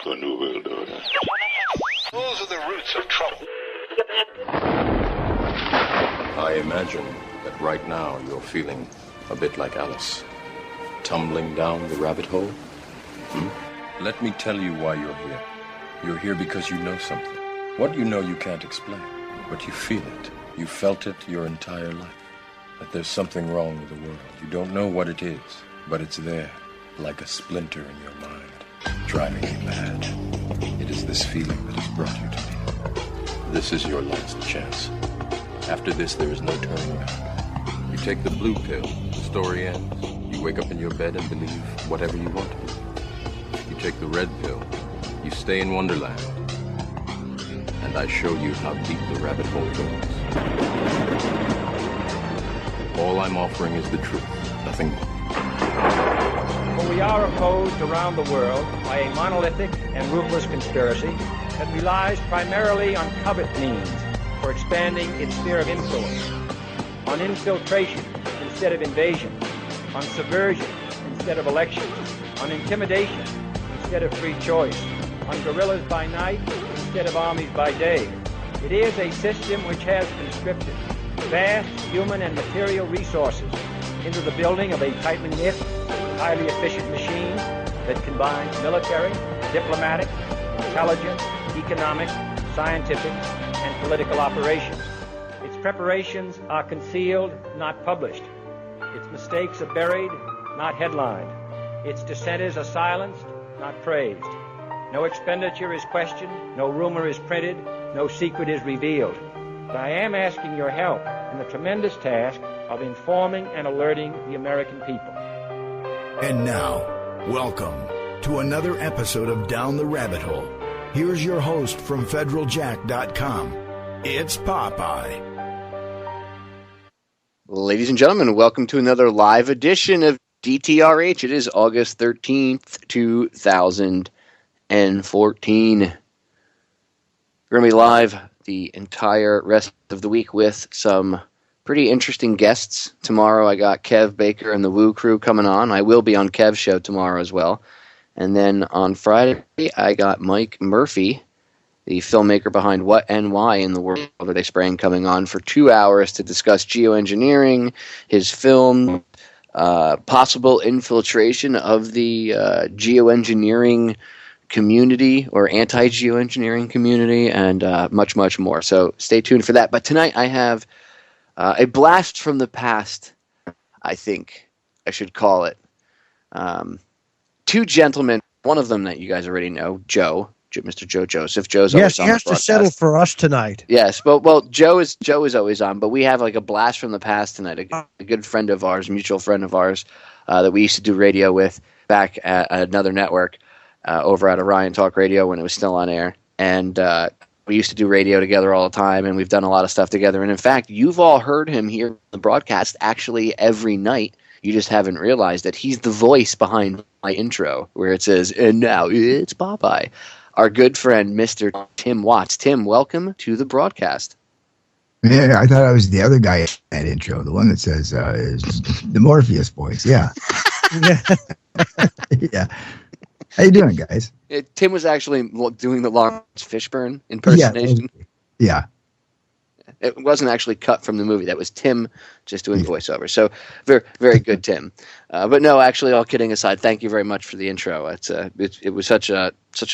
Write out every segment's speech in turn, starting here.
The New World Order. Those are the roots of trouble. I imagine that right now you're feeling a bit like Alice, tumbling down the rabbit hole. Let me tell you why you're here. You're here because you know something. What you know you can't explain, but you feel it. You felt it your entire life. That there's something wrong with the world. You don't know what it is, but it's there, like a splinter in your mind, driving you mad. It is this feeling that has brought you to me. This is your last chance. After this, there is no turning back. You take the blue pill, the story ends. You wake up in your bed and believe whatever you want to believe. You take the red pill, you stay in Wonderland, and I show you how deep the rabbit hole goes. All I'm offering is the truth, nothing more. For we are opposed around the world by a monolithic and ruthless conspiracy that relies primarily on covert means for expanding its sphere of influence, on infiltration instead of invasion, on subversion instead of elections, on intimidation instead of free choice, on guerrillas by night instead of armies by day. It is a system which has conscripted vast human and material resources into the building of a tightly knit, highly efficient machine that combines military, diplomatic, intelligence, economic, scientific, and political operations. Its preparations are concealed, not published. Its mistakes are buried, not headlined. Its dissenters are silenced, not praised. No expenditure is questioned, no rumor is printed, no secret is revealed. But I am asking your help in the tremendous task of informing and alerting the American people. And now, welcome to another episode of Down the Rabbit Hole. Here's your host from federaljack.com. It's Popeye. Ladies and gentlemen, welcome to another live edition of DTRH. It is August 13th, 2014. We're going to be live the entire rest of the week with some pretty interesting guests. Tomorrow I got Kev Baker and the Woo Crew coming on. I will be on Kev's show tomorrow as well. And then on Friday I got Mike Murphy, the filmmaker behind What and Why in the World Are They Spraying, coming on for 2 hours to discuss geoengineering, his film, possible infiltration of the geoengineering community or anti-geoengineering community, and much, much more. So stay tuned for that. But tonight I have a blast from the past, I think I should call it. Two gentlemen, one of them that you guys already know, Mr. Joe Joesph. Joe's always on the broadcast. Yes, he has to settle for us tonight. Yes, but well, Joe is always on, but we have like a blast from the past tonight. A good friend of ours, mutual friend of ours, that we used to do radio with back at another network over at Orion Talk Radio when it was still on air, and we used to do radio together all the time, and we've done a lot of stuff together. And in fact, you've all heard him here on the broadcast actually every night. You just haven't realized that he's the voice behind my intro, where it says, "And now it's Popeye." Our good friend, Mr. Tim Watts. Tim, welcome to the broadcast. Yeah, I thought I was the other guy in that intro, the one that says the Morpheus voice. Yeah. Yeah. How you doing, guys? Tim was actually doing the Lawrence Fishburne impersonation. Yeah. It wasn't actually cut from the movie. That was Tim just doing voiceover. So very, very good, Tim. But no, actually, all kidding aside, thank you very much for the intro. It was such an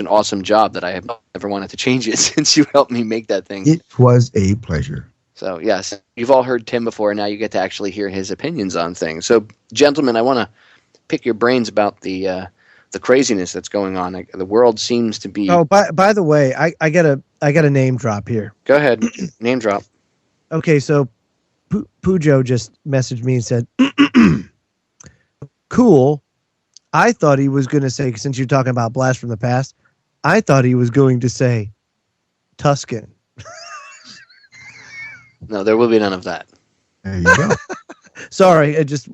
awesome job that I have never wanted to change it since you helped me make that thing. It was a pleasure. So yes, you've all heard Tim before, and now you get to actually hear his opinions on things. So, gentlemen, I want to pick your brains about the craziness that's going on. The world seems to be. Oh, by the way, I got a name drop here. Go ahead, name drop. Okay, so Pujo just messaged me and said, "Cool." I thought he was going to say, since you're talking about blast from the past, I thought he was going to say Tuscan. No, there will be none of that. There you go. Sorry, it just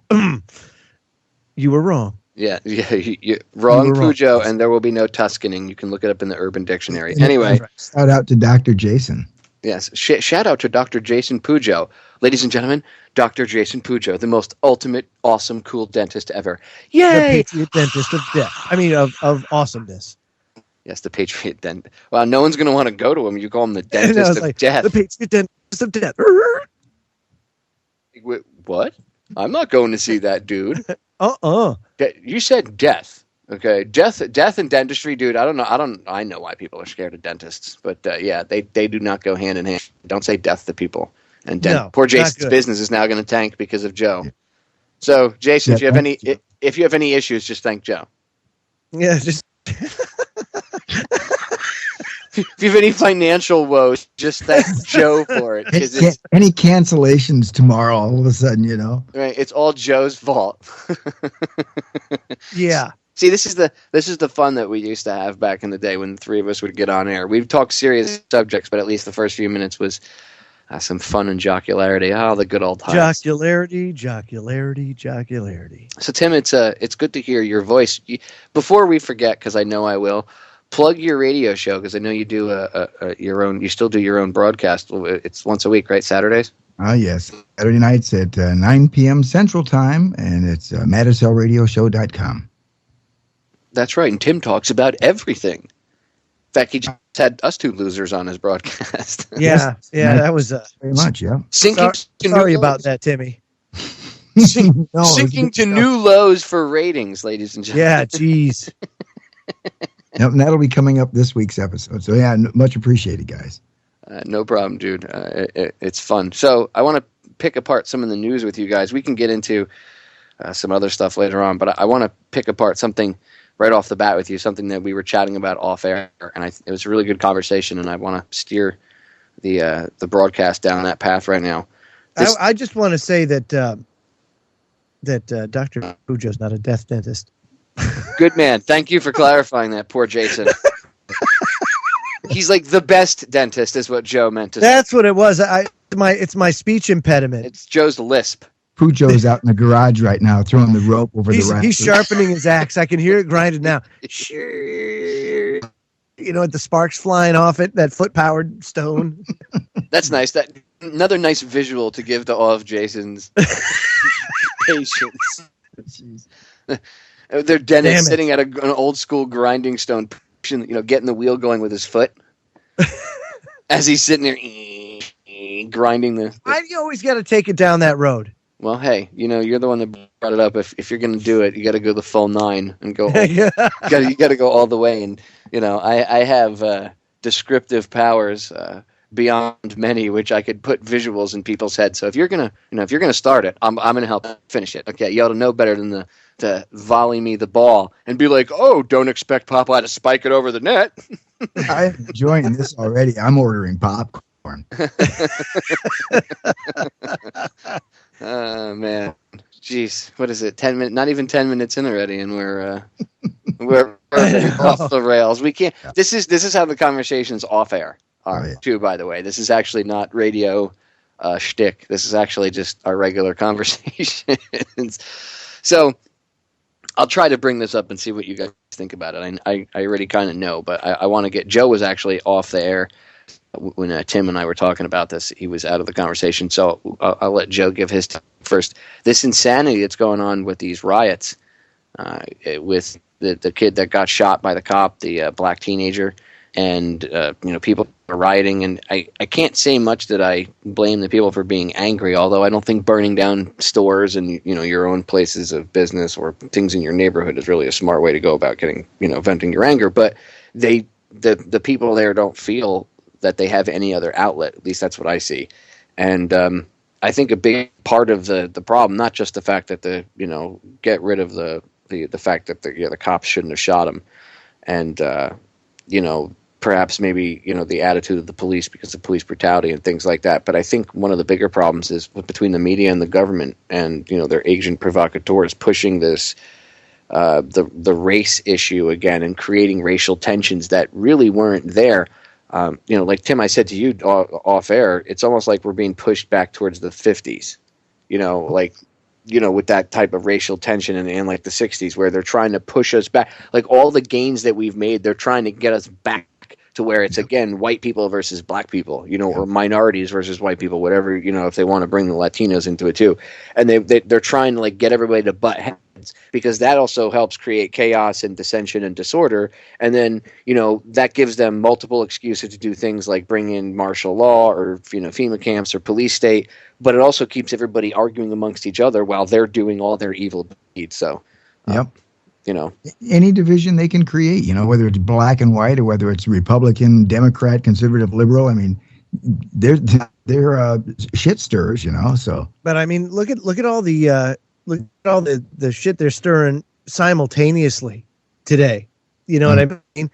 you were wrong. Yeah, you're wrong, Pujo, and there will be no Tuscaning. You can look it up in the Urban Dictionary. Anyway. Shout out to Dr. Jason. Yes, shout out to Dr. Jason Pujo. Ladies and gentlemen, Dr. Jason Pujo, the most ultimate, awesome, cool dentist ever. Yay! The patriot dentist of death. I mean, of awesomeness. Yes, the Patriot Dentist. Wow, no one's going to want to go to him. You call him the dentist of death. The Patriot Dentist of death. Wait, what? I'm not going to see that dude. You said death. Okay, death and dentistry, dude. I don't know. I know why people are scared of dentists, but yeah, they do not go hand in hand. Don't say death to people. And poor Jason's business is now going to tank because of Joe. So, Jason, if you have any issues, just thank Joe. Yeah, just. If you have any financial woes, just thank Joe for it. Any cancellations tomorrow, all of a sudden, right? It's all Joe's fault. Yeah. See, this is the fun that we used to have back in the day when the three of us would get on air. We'd talk serious subjects, but at least the first few minutes was some fun and jocularity. Oh, the good old times. Jocularity. So, Tim, it's good to hear your voice. Before we forget, because I know I will, plug your radio show, because I know you do your own. You still do your own broadcast. It's once a week, right? Saturdays. Yes, Saturday nights at 9 p.m. Central Time, and it's MadisLRadioshow.com. That's right, and Tim talks about everything. In fact, he just had us two losers on his broadcast. Yeah, that was very much. Yeah. Sorry about that, Timmy. Sinking to new lows for ratings, ladies and gentlemen. Yeah, geez. Yep, and that'll be coming up this week's episode. So yeah, much appreciated, guys. No problem, dude. It's fun. So I want to pick apart some of the news with you guys. We can get into some other stuff later on, but I want to pick apart something right off the bat with you, something that we were chatting about off air, and it was a really good conversation, and I want to steer the broadcast down that path right now. I just want to say that Dr. Pujo's not a death dentist. Good man. Thank you for clarifying that, poor Jason. He's like the best dentist, is what Joe meant to say. That's what it was. It's my speech impediment. It's Joe's lisp. Pujo's out in the garage right now, throwing the rope over the rafters. He's sharpening his axe. I can hear it grinding now. The sparks flying off it, that foot-powered stone. That's nice. That another nice visual to give to all of Jason's patients. Their dentist sitting at an old-school grinding stone, getting the wheel going with his foot as he's sitting there grinding the. Why do you always got to take it down that road? Well, hey, you're the one that brought it up. If you're going to do it, you got to go the full 9 and go. You got to go all the way. And I have descriptive powers beyond many, which I could put visuals in people's heads. So if you're gonna start it, I'm gonna help finish it. Okay, you ought to know better than to volley me the ball and be like, oh, don't expect Popeye to spike it over the net. I'm enjoying this already. I'm ordering popcorn. Oh man, jeez, what is it? 10 minutes? Not even 10 minutes in already, and we're off the rails. We can't. This is how the conversations off air are too. By the way, this is actually not radio shtick. This is actually just our regular conversations. So I'll try to bring this up and see what you guys think about it. I already kind of know, but I want to get. Joe was actually off the air when Tim and I were talking about this. He was out of the conversation, so I'll let Joe give his first. This insanity that's going on with these riots, with the kid that got shot by the cop, the black teenager, and people are rioting, and I can't say much that I blame the people for being angry, although I don't think burning down stores and your own places of business or things in your neighborhood is really a smart way to go about getting venting your anger. But the people there don't feel that they have any other outlet. At least that's what I see. And I think a big part of the problem, not just the fact that get rid of the fact that the cops shouldn't have shot him, and perhaps maybe the attitude of the police because of police brutality and things like that. But I think one of the bigger problems is between the media and the government, and their agent provocateurs pushing this the race issue again and creating racial tensions that really weren't there. Like Tim, I said to you off air, it's almost like we're being pushed back towards the 50s, with that type of racial tension and like the 60s, where they're trying to push us back. Like all the gains that we've made, they're trying to get us back to where it's, again, white people versus black people, or minorities versus white people, whatever, if they want to bring the Latinos into it too. And they're trying to get everybody to butt heads because that also helps create chaos and dissension and disorder. And then, that gives them multiple excuses to do things like bring in martial law or, FEMA camps or police state. But it also keeps everybody arguing amongst each other while they're doing all their evil deeds. So, yep. Any division they can create, whether it's black and white or whether it's Republican, Democrat, conservative, liberal. I mean, they're shit stirrers, so. But I mean, look at all the shit they're stirring simultaneously today. You know what I mean?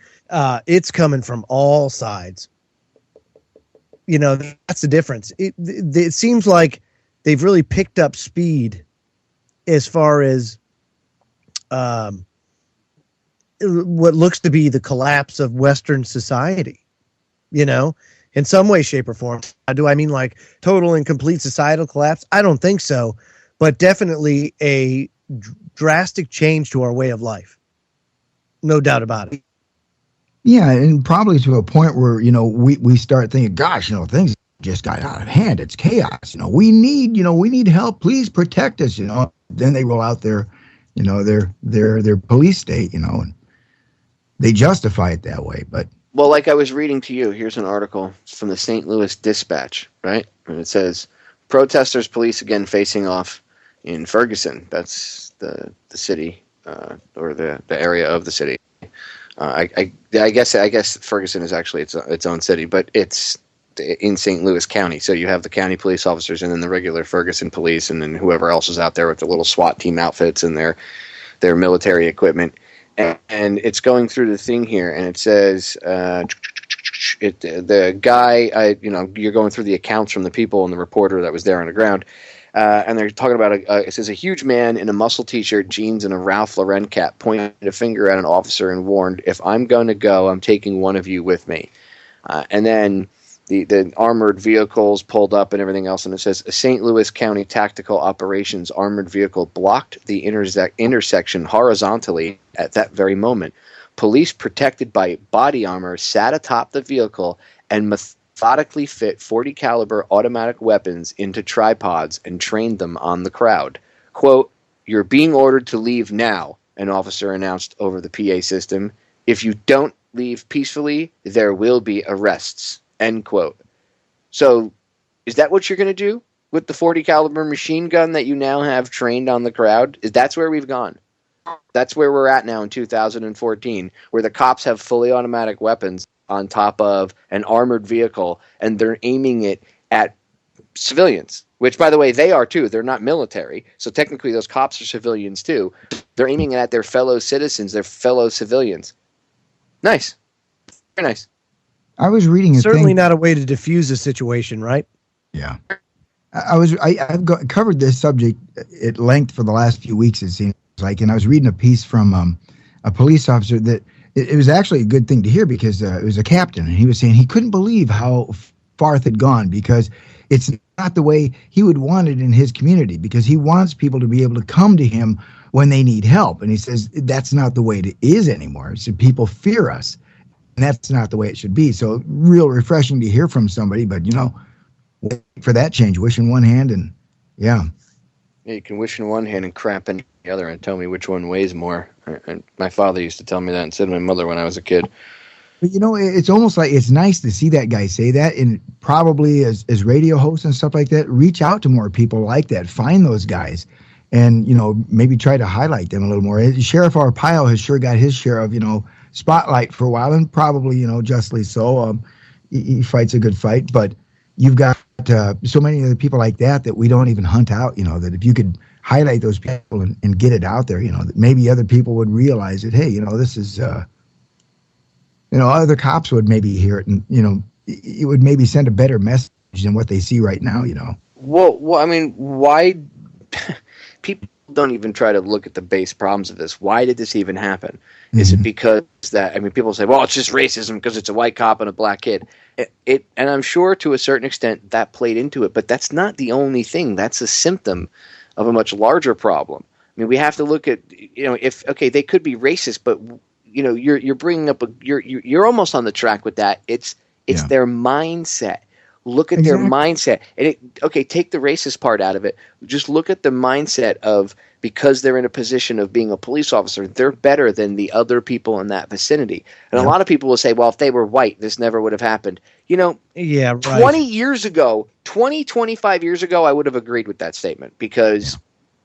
It's coming from all sides. That's the difference. It seems like they've really picked up speed as far as what looks to be the collapse of Western society, in some way, shape, or form. Do I mean like total and complete societal collapse? I don't think so, but definitely a drastic change to our way of life. No doubt about it. Yeah, and probably to a point where, we start thinking, gosh, things just got out of hand. It's chaos. We need help. Please protect us, Then they roll out their police state, and they justify it that way. But well, like I was reading to you, here's an article from the St. Louis Dispatch, right? And it says, protesters, police again facing off in Ferguson. That's the city or the area of the city. I guess Ferguson is actually its own city, but it's in St. Louis County. So you have the county police officers and then the regular Ferguson police and then whoever else is out there with the little SWAT team outfits and their military equipment. And it's going through the thing here, and it says the guy, you're going through the accounts from the people and the reporter that was there on the ground, and they're talking about it says a huge man in a muscle t-shirt, jeans, and a Ralph Lauren cap pointed a finger at an officer and warned, "If I'm going to go, I'm taking one of you with me." And then the armored vehicles pulled up and everything else, and it says a St. Louis County Tactical Operations armored vehicle blocked the intersection horizontally at that very moment. Police, protected by body armor, sat atop the vehicle and methodically fit 40 caliber automatic weapons into tripods and trained them on the crowd. Quote, "You're being ordered to leave now," an officer announced over the PA system. "If you don't leave peacefully, there will be arrests." End quote. So, is that what you're going to do with the 40 caliber machine gun that you now have trained on the crowd? That's where we've gone. That's where we're at now in 2014, where the cops have fully automatic weapons on top of an armored vehicle, and they're aiming it at civilians, which, by the way, they are too. They're not military, so technically those cops are civilians too. They're aiming it at their fellow citizens, their fellow civilians. Nice. Very nice. I was reading certainly not a way to diffuse a situation, right? Yeah, I've covered this subject at length for the last few weeks, it seems like, and I was reading a piece from a police officer that it was actually a good thing to hear because it was a captain, and he was saying he couldn't believe how far it had gone because it's not the way he would want it in his community, because he wants people to be able to come to him when they need help, and he says that's not the way it is anymore. So people fear us. And that's not the way it should be. So real refreshing to hear from somebody, but wait for that change, wish in one hand and yeah. Yeah, you can wish in one hand and crap in the other and tell me which one weighs more. And my father used to tell me that instead of my mother when I was a kid. But it's almost like it's nice to see that guy say that, and probably as radio hosts and stuff like that, reach out to more people like that, find those guys and, maybe try to highlight them a little more. Sheriff Arpaio has sure got his share of, spotlight for a while, and probably, justly so. He fights a good fight, but you've got so many other people like that we don't even hunt out, that if you could highlight those people and get it out there, that maybe other people would realize that, hey, this is, other cops would maybe hear it and, it would maybe send a better message than what they see right now, Well, I mean, why people don't even try to look at the base problems of this. Why did this even happen? Is it because people say, well, it's just racism because it's a white cop and a black kid. And I'm sure to a certain extent that played into it, but that's not the only thing. That's a symptom of a much larger problem. I mean, we have to look at, they could be racist, but you're bringing up you're almost on the track with that. It's their mindset. Look at their mindset. And take the racist part out of it. Just look at the mindset of, because they're in a position of being a police officer, they're better than the other people in that vicinity. And a lot of people will say, well, if they were white, this never would have happened. 20 years ago, 25 years ago, I would have agreed with that statement, because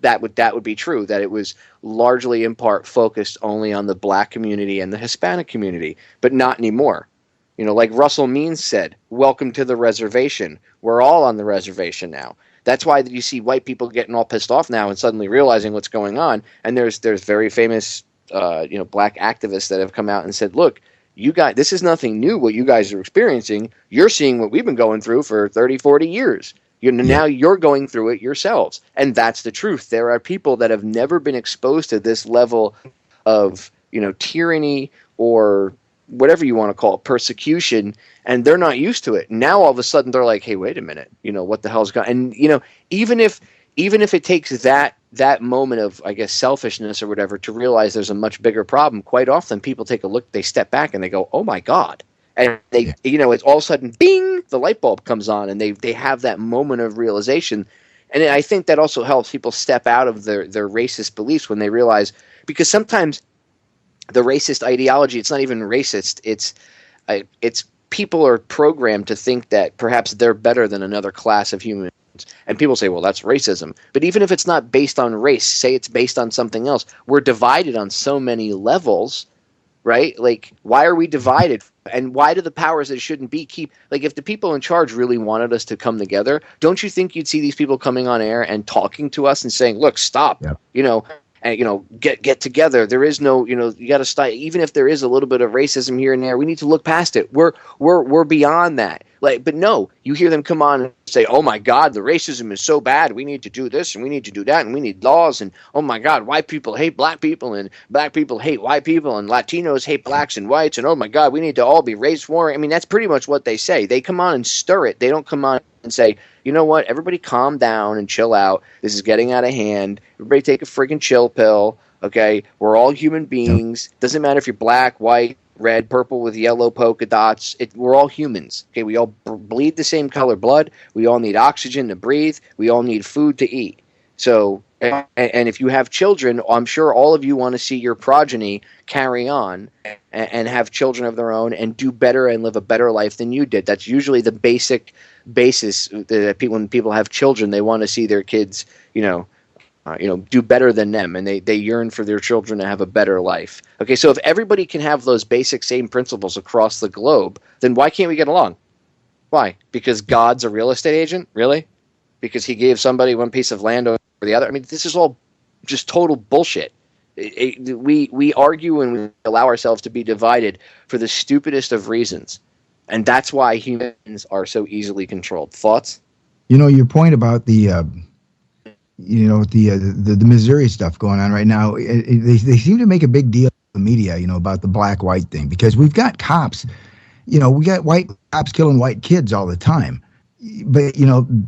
that would be true, that it was largely in part focused only on the black community and the Hispanic community, but not anymore. Like Russell Means said, welcome to the reservation. We're all on the reservation now. That's why you see white people getting all pissed off now and suddenly realizing what's going on. And there's very famous, black activists that have come out and said, look, you guys, this is nothing new what you guys are experiencing. You're seeing what we've been going through for 30, 40 years. Now you're going through it yourselves. And that's the truth. There are people that have never been exposed to this level of, tyranny or whatever you want to call it, persecution, and they're not used to it. Now all of a sudden they're like, hey, wait a minute, what the hell's going on? And even if it takes that moment of, I guess, selfishness or whatever to realize there's a much bigger problem, quite often people take a look, they step back and they go, oh my God. And they it's all of a sudden, bing, the light bulb comes on, and they have that moment of realization. And I think that also helps people step out of their racist beliefs when they realize, because sometimes the racist ideology, it's not even racist. It's people are programmed to think that perhaps they're better than another class of humans. And people say, well, that's racism. But even if it's not based on race, say it's based on something else, we're divided on so many levels, right? Like, why are we divided? And why do the powers that shouldn't be keep, like, if the people in charge really wanted us to come together, don't you think you'd see these people coming on air and talking to us and saying, look, stop, and get together. There is no, you got to stop. Even if there is a little bit of racism here and there, we need to look past it. We're beyond that. But no, you hear them come on and say, "Oh my God, the racism is so bad. We need to do this and we need to do that and we need laws, and oh my God, white people hate black people and black people hate white people and Latinos hate blacks and whites, and oh my God, we need to all be race warring." I mean, that's pretty much what they say. They come on and stir it. They don't come on and say, you know what, everybody calm down and chill out. This is getting out of hand. Everybody take a friggin' chill pill, okay? We're all human beings. Doesn't matter if you're black, white, red, purple with yellow polka dots. We're all humans, okay? We all bleed the same color blood. We all need oxygen to breathe. We all need food to eat. So, and if you have children, I'm sure all of you want to see your progeny carry on and have children of their own and do better and live a better life than you did. That's usually the basic basis that when people have children, they want to see their kids, do better than them, and they yearn for their children to have a better life. Okay, so if everybody can have those basic same principles across the globe, then why can't we get along? Why? Because God's a real estate agent? Really? Because he gave somebody one piece of land over the other? I mean, this is all just total bullshit. We argue and we allow ourselves to be divided for the stupidest of reasons. And that's why humans are so easily controlled. Thoughts? Your point about the Missouri stuff going on right now, they seem to make a big deal in the media, about the black-white thing, because we've got cops, we got white cops killing white kids all the time. But,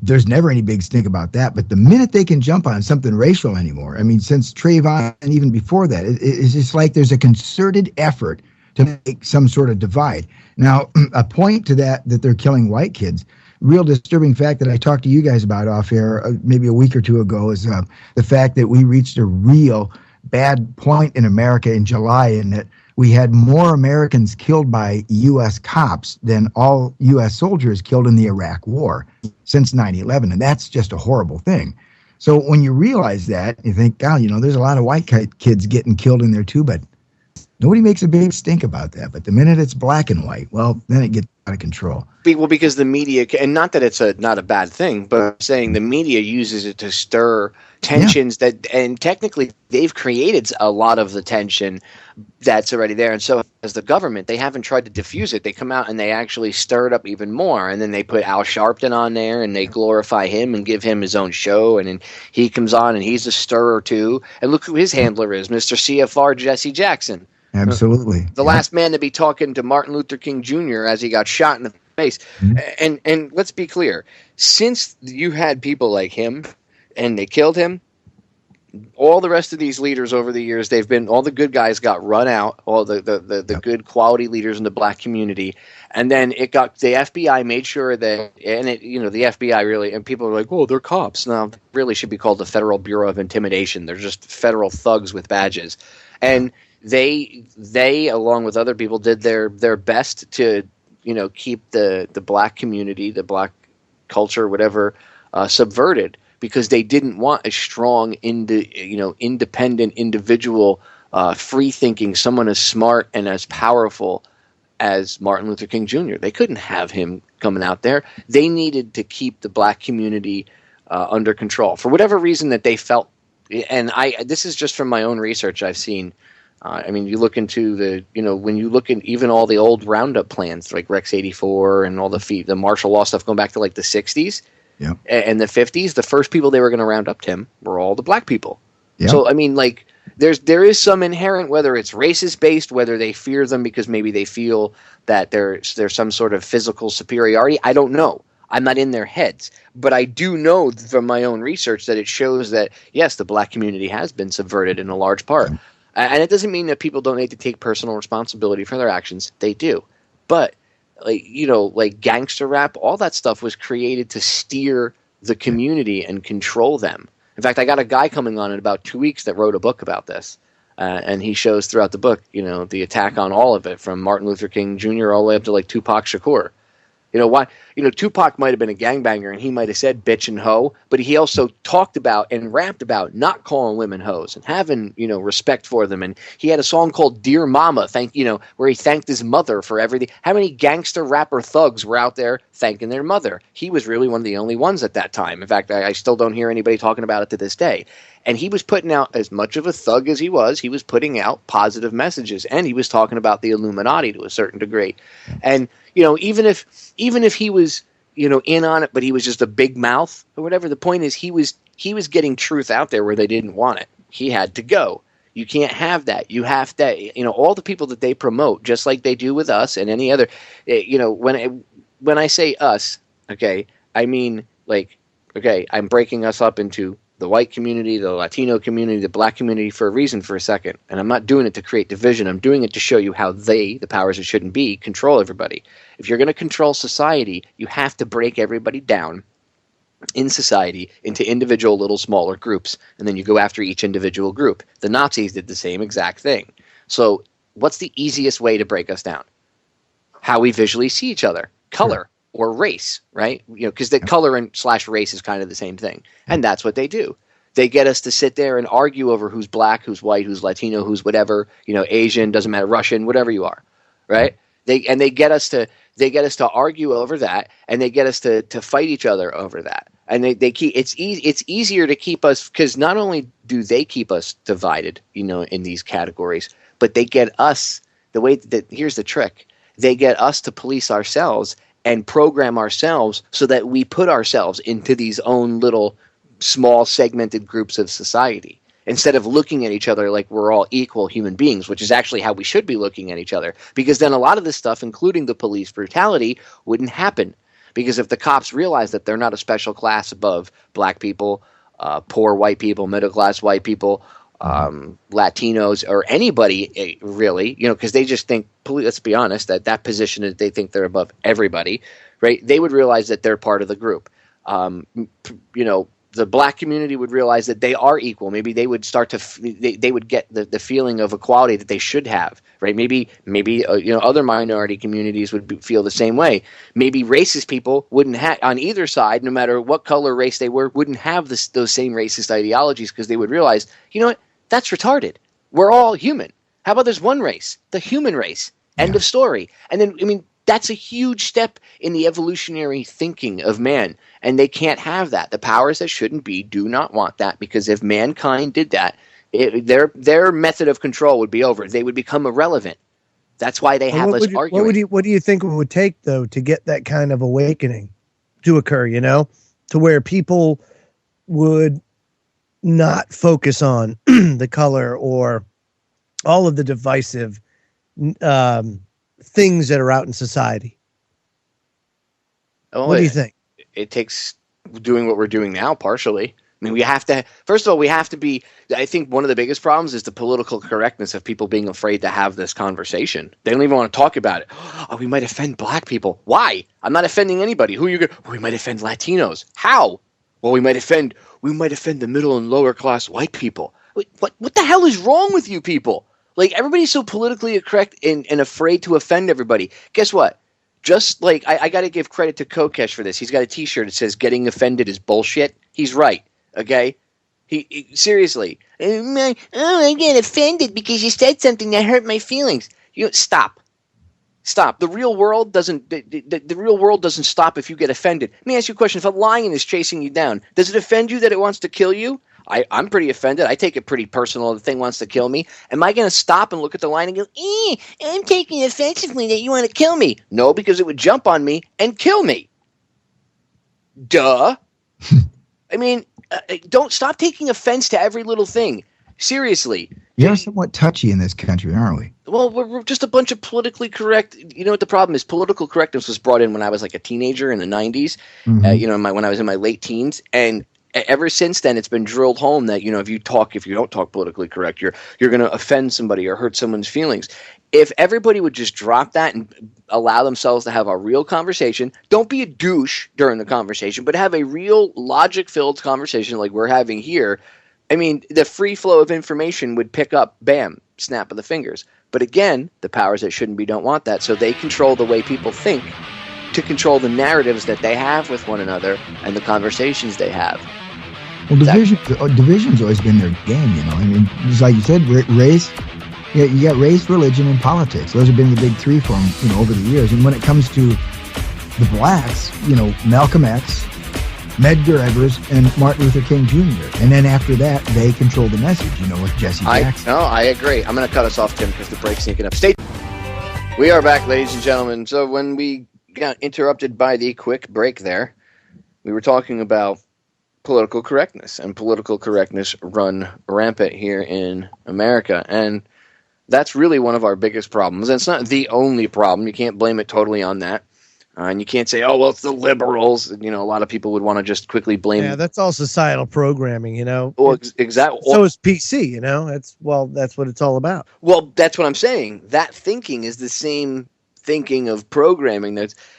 there's never any big stink about that. But the minute they can jump on something racial anymore, I mean, since Trayvon and even before that, it's just like there's a concerted effort to make some sort of divide. Now, a point to that they're killing white kids, real disturbing fact that I talked to you guys about off air maybe a week or two ago is the fact that we reached a real bad point in America in July, in that we had more Americans killed by U.S. cops than all U.S. soldiers killed in the Iraq War since 9/11, and that's just a horrible thing. So when you realize that, you think, God, there's a lot of white kids getting killed in there too, but nobody makes a big stink about that. But the minute it's black and white, well, then it gets out of control. Well, because the media, and not that it's not a bad thing, but I'm saying the media uses it to stir tensions and technically they've created a lot of the tension that's already there. And so as the government, they haven't tried to diffuse it. They come out and they actually stir it up even more. And then they put Al Sharpton on there and they glorify him and give him his own show. And then he comes on and he's a stirrer too. And look who his handler is, Mr. CFR Jesse Jackson. Absolutely. The last man to be talking to Martin Luther King Jr. as he got shot in the face. Mm-hmm. And let's be clear, since you had people like him and they killed him, all the rest of these leaders over the years, they've been, all the good guys got run out, all the good quality leaders in the black community. And then the FBI made sure that, and the FBI really, and people are like, oh, they're cops. No, they really should be called the Federal Bureau of Intimidation. They're just federal thugs with badges. And they along with other people did their best to, keep the black community, the black culture, whatever, subverted, because they didn't want a strong, independent individual, free-thinking, someone as smart and as powerful as Martin Luther King Jr. They couldn't have him coming out there. They needed to keep the black community under control for whatever reason that they felt. And this is just from my own research I've seen. You look into when you look at even all the old Roundup plans, like Rex 84 and all the martial law stuff going back to like the 60s. Yeah. And the 50s, the first people they were going to round up, Tim, were all the black people. Yeah. So, there is some inherent, whether it's racist based, whether they fear them because maybe they feel that there's some sort of physical superiority. I don't know. I'm not in their heads. But I do know from my own research that it shows that, yes, the black community has been subverted in a large part. Yeah. And it doesn't mean that people don't need to take personal responsibility for their actions. They do. But like gangster rap, all that stuff was created to steer the community and control them. In fact, I got a guy coming on in about 2 weeks that wrote a book about this. And he shows throughout the book, the attack on all of it, from Martin Luther King Jr. all the way up to like Tupac Shakur. Why? Tupac might have been a gangbanger and he might have said bitch and hoe, but he also talked about and rapped about not calling women hoes and having, respect for them. And he had a song called Dear Mama, where he thanked his mother for everything. How many gangster rapper thugs were out there thanking their mother? He was really one of the only ones at that time. In fact, I still don't hear anybody talking about it to this day. And he was putting out, as much of a thug as he was putting out positive messages, and he was talking about the Illuminati to a certain degree. And even if he was in on it, but he was just a big mouth or whatever, the point is he was getting truth out there where they didn't want it. He had to go. You can't have that. You have to, all the people that they promote, just like they do with us and any other, when I say us, okay, I mean I'm breaking us up into the white community, the Latino community, the black community for a reason for a second. And I'm not doing it to create division. I'm doing it to show you how they, the powers that shouldn't be, control everybody. If you're going to control society, you have to break everybody down in society into individual little smaller groups. And then you go after each individual group. The Nazis did the same exact thing. So what's the easiest way to break us down? How we visually see each other. Color. Or race, right? Because the color and / race is kind of the same thing. And that's what they do. They get us to sit there and argue over who's black, who's white, who's Latino, who's whatever, Asian, doesn't matter, Russian, whatever you are, right? They get us to argue over that, and they get us to fight each other over that. And they keep it's easier to keep us, because not only do they keep us divided, in these categories, but they get us here's the trick. They get us to police ourselves and program ourselves so that we put ourselves into these own little small segmented groups of society, instead of looking at each other like we're all equal human beings, which is actually how we should be looking at each other. Because then a lot of this stuff, including the police brutality, wouldn't happen. Because if the cops realize that they're not a special class above black people, poor white people, middle class white people, Latinos, or anybody really, because they just think, let's be honest, that position is, they think they're above everybody, right? They would realize that they're part of the group. The black community would realize that they are equal. Maybe they would start to, they would get the feeling of equality that they should have, right? Maybe other minority communities would feel the same way. Maybe racist people wouldn't have, on either side, no matter what color race they were, wouldn't have those same racist ideologies, because they would realize, what? That's retarded. We're all human. How about there's one race, the human race? End of story. And then, that's a huge step in the evolutionary thinking of man, and they can't have that. The powers that shouldn't be do not want that, because if mankind did that, their method of control would be over. They would become irrelevant. That's why they have us arguing. What do you think it would take, though, to get that kind of awakening to occur, to where people would not focus on the color or all of the divisive things that are out in society? What do you think? It takes doing what we're doing now, partially. I mean, we have to, first of all, we have to be, I think one of the biggest problems is the political correctness of people being afraid to have this conversation. They don't even want to talk about it. Oh, we might offend black people. Why? I'm not offending anybody. Who are you going to, we might offend Latinos. How? Well, we might offend the middle and lower class white people. What the hell is wrong with you people? Like, everybody's so politically correct and afraid to offend everybody. Guess what? Just like, I got to give credit to Kokesh for this. He's got a t-shirt that says getting offended is bullshit. He's right. Okay? He seriously. I get offended because you said something that hurt my feelings. Stop. The real world doesn't. The real world doesn't stop if you get offended. Let me ask you a question. If a lion is chasing you down, does it offend you that it wants to kill you? I'm pretty offended. I take it pretty personal. The thing wants to kill me. Am I going to stop and look at the lion and go, I'm taking it offensively that you want to kill me? No, because it would jump on me and kill me. Duh. I mean, don't stop taking offense to every little thing. Seriously. You're somewhat touchy in this country, aren't we? Well, we're just a bunch of politically correct. You know what the problem is? Political correctness was brought in when I was like a teenager in the 90s, when I was in my late teens. And ever since then, it's been drilled home that, if you don't talk politically correct, you're going to offend somebody or hurt someone's feelings. If everybody would just drop that and allow themselves to have a real conversation, don't be a douche during the conversation, but have a real logic-filled conversation like we're having here. I mean, the free flow of information would pick up, bam, snap of the fingers. But again, the powers that shouldn't be don't want that, so they control the way people think to control the narratives that they have with one another and the conversations they have. Well, division's always been their game, I mean, just like you said, race. Yeah, you got race, religion, and politics. Those have been the big three for them, over the years. And when it comes to the blacks, Malcolm X, Medgar Evers, and Martin Luther King Jr. And then after that, they control the message, with Jesse Jackson. I agree. I'm going to cut us off, Tim, because the break's sneaking up. We are back, ladies and gentlemen. So when we got interrupted by the quick break there, we were talking about political correctness, and political correctness run rampant here in America. And that's really one of our biggest problems. And it's not the only problem. You can't blame it totally on that. And you can't say, it's the liberals. A lot of people would want to just quickly blame. Yeah, that's all societal programming, Well, exactly. So is PC, that's what it's all about. Well, that's what I'm saying. That thinking is the same thinking of programming.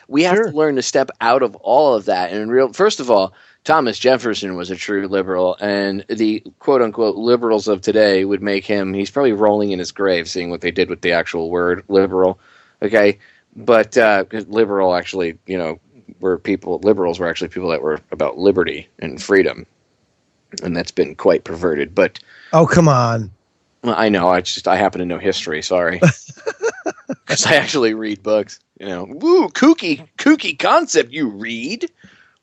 We have to learn to step out of all of that. And first of all, Thomas Jefferson was a true liberal, and the quote-unquote liberals of today would make him, he's probably rolling in his grave seeing what they did with the actual word liberal, okay? But liberal actually, liberals were actually people that were about liberty and freedom, and that's been quite perverted. But oh, come on. Well, I know, I happen to know history, sorry. Because I actually read books, Woo, kooky concept, you read?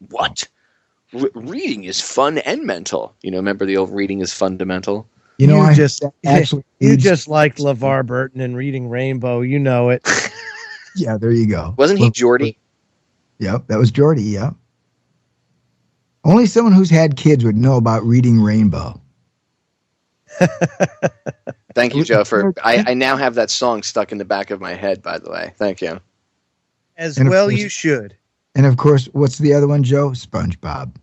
What? Reading is fun and mental. Remember the old reading is fundamental? You just liked LeVar Burton and reading Rainbow. You know it. Yeah, there you go. Wasn't he Geordie? Yep, that was Geordie, yeah. Only someone who's had kids would know about reading Rainbow. Thank you, Joe. I now have that song stuck in the back of my head, by the way. Thank you. You should. And of course, what's the other one, Joe? SpongeBob.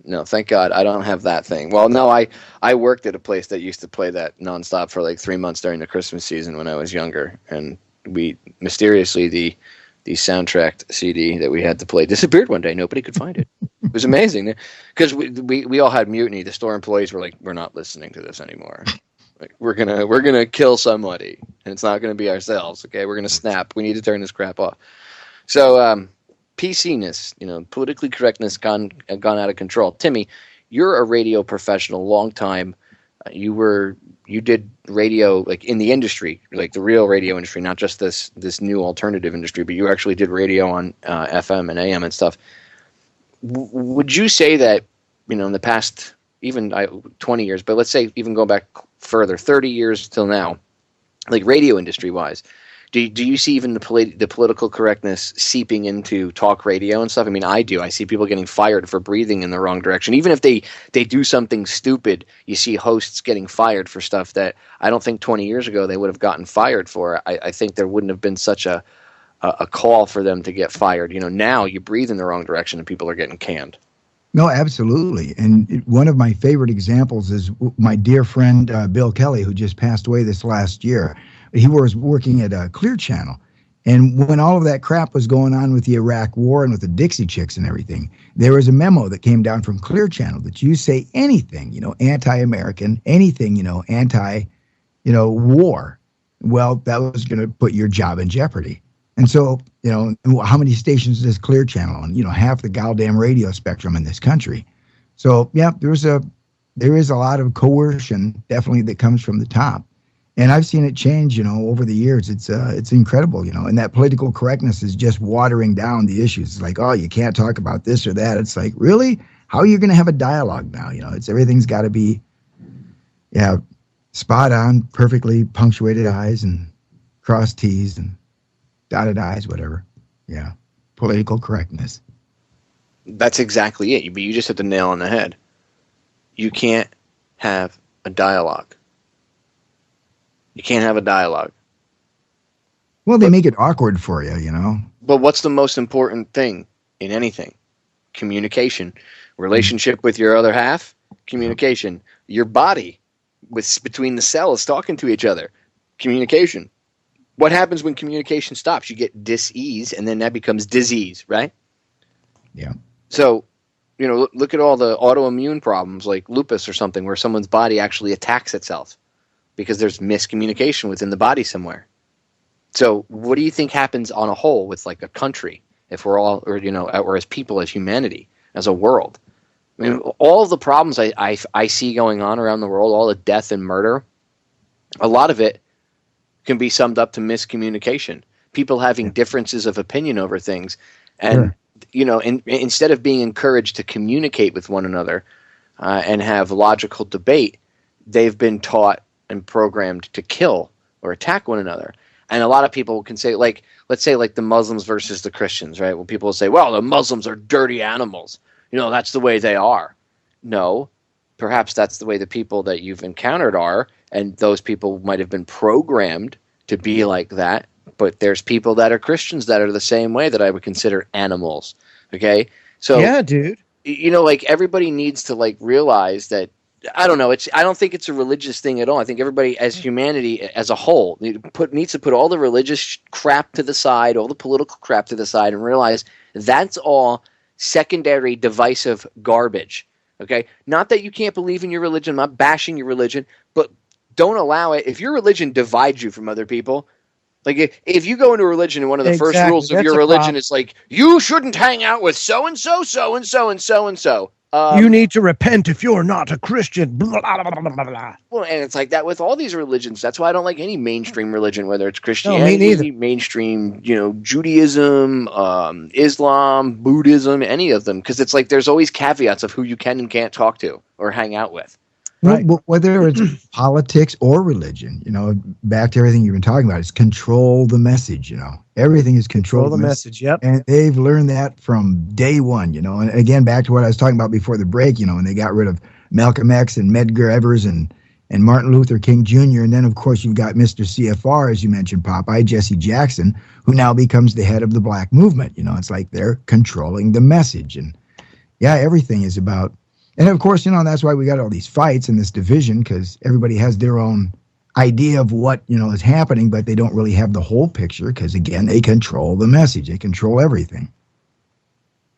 No, thank God I don't have that thing. Well, no, I worked at a place that used to play that nonstop for like 3 months during the Christmas season when I was younger, and we mysteriously the soundtrack CD that we had to play disappeared one day. Nobody could find it. It was amazing because we all had mutiny. The store employees were like, "We're not listening to this anymore. Like, we're gonna kill somebody, and it's not gonna be ourselves. Okay, we're gonna snap. We need to turn this crap off." So PC-ness, politically correctness gone out of control. Timmy, you're a radio professional, long time. You did radio like in the industry, like the real radio industry, not just this new alternative industry, but you actually did radio on FM and AM and stuff. Would you say that in the past even 20 years, but let's say even going back further, 30 years till now, like radio industry wise, do you see even the political correctness seeping into talk radio and stuff? I mean, I do. I see people getting fired for breathing in the wrong direction. Even if they do something stupid, you see hosts getting fired for stuff that I don't think 20 years ago they would have gotten fired for. I think there wouldn't have been such a call for them to get fired. Now you breathe in the wrong direction and people are getting canned. No, absolutely. And one of my favorite examples is my dear friend Bill Kelly, who just passed away this last year. He was working at Clear Channel. And when all of that crap was going on with the Iraq War and with the Dixie Chicks and everything, there was a memo that came down from Clear Channel that you say anything, anti-American, anything, war, well, that was going to put your job in jeopardy. And so, how many stations does Clear Channel on? Half the goddamn radio spectrum in this country. So, yeah, there is a lot of coercion, definitely, that comes from the top. And I've seen it change, over the years. It's incredible, and that political correctness is just watering down the issues. It's like, oh, you can't talk about this or that. It's like, really? How are you going to have a dialogue now? Everything's got to be, spot on, perfectly punctuated I's and crossed T's and dotted I's, whatever. Yeah. Political correctness. That's exactly it. But you just hit the nail on the head. You can't have a dialogue. You can't have a dialogue. Well, they make it awkward for you, But what's the most important thing in anything? Communication. Relationship with your other half, communication. Your body between the cells talking to each other, communication. What happens when communication stops? You get dis-ease, and then that becomes disease, right? Yeah. So, look at all the autoimmune problems like lupus or something where someone's body actually attacks itself because there's miscommunication within the body somewhere. So what do you think happens on a whole with like a country if we're all, or as people, as humanity, as a world? I mean, all of the problems I see going on around the world, all the death and murder, a lot of it can be summed up to miscommunication. People having differences of opinion over things. And, instead of being encouraged to communicate with one another and have logical debate, they've been taught and programmed to kill or attack one another. And a lot of people can say, like, let's say like the Muslims versus the Christians, right? Well, people will say, well, the Muslims are dirty animals. That's the way they are. No, perhaps that's the way the people that you've encountered are, and those people might have been programmed to be like that. But there's people that are Christians that are the same way that I would consider animals. Okay? So yeah, dude. Like everybody needs to like realize that I don't know. I don't think it's a religious thing at all. I think everybody, as humanity as a whole, needs to put all the religious crap to the side, all the political crap to the side, and realize that's all secondary divisive garbage. Okay, not that you can't believe in your religion. I'm not bashing your religion, but don't allow it. If your religion divides you from other people, like if you go into a religion and one of the first rules of your religion is like you shouldn't hang out with so and so, so and so, and so and so. You need to repent if you're not a Christian. Blah, blah, blah, blah, blah. Well, and it's like that with all these religions. That's why I don't like any mainstream religion, whether it's Christianity, mainstream, Judaism, Islam, Buddhism, any of them, because it's like there's always caveats of who you can and can't talk to or hang out with. Right. Well, whether it's politics or religion, back to everything you've been talking about, it's control the message, Everything is control the message. Yep. And they've learned that from day one, And again, back to what I was talking about before the break, when they got rid of Malcolm X and Medgar Evers and Martin Luther King Jr. And then, of course, you've got Mr. CFR, as you mentioned, Popeye, Jesse Jackson, who now becomes the head of the black movement. It's like they're controlling the message. And yeah, everything is about. And of course, that's why we got all these fights and this division, because everybody has their own idea of what, is happening, but they don't really have the whole picture because, again, they control the message. They control everything.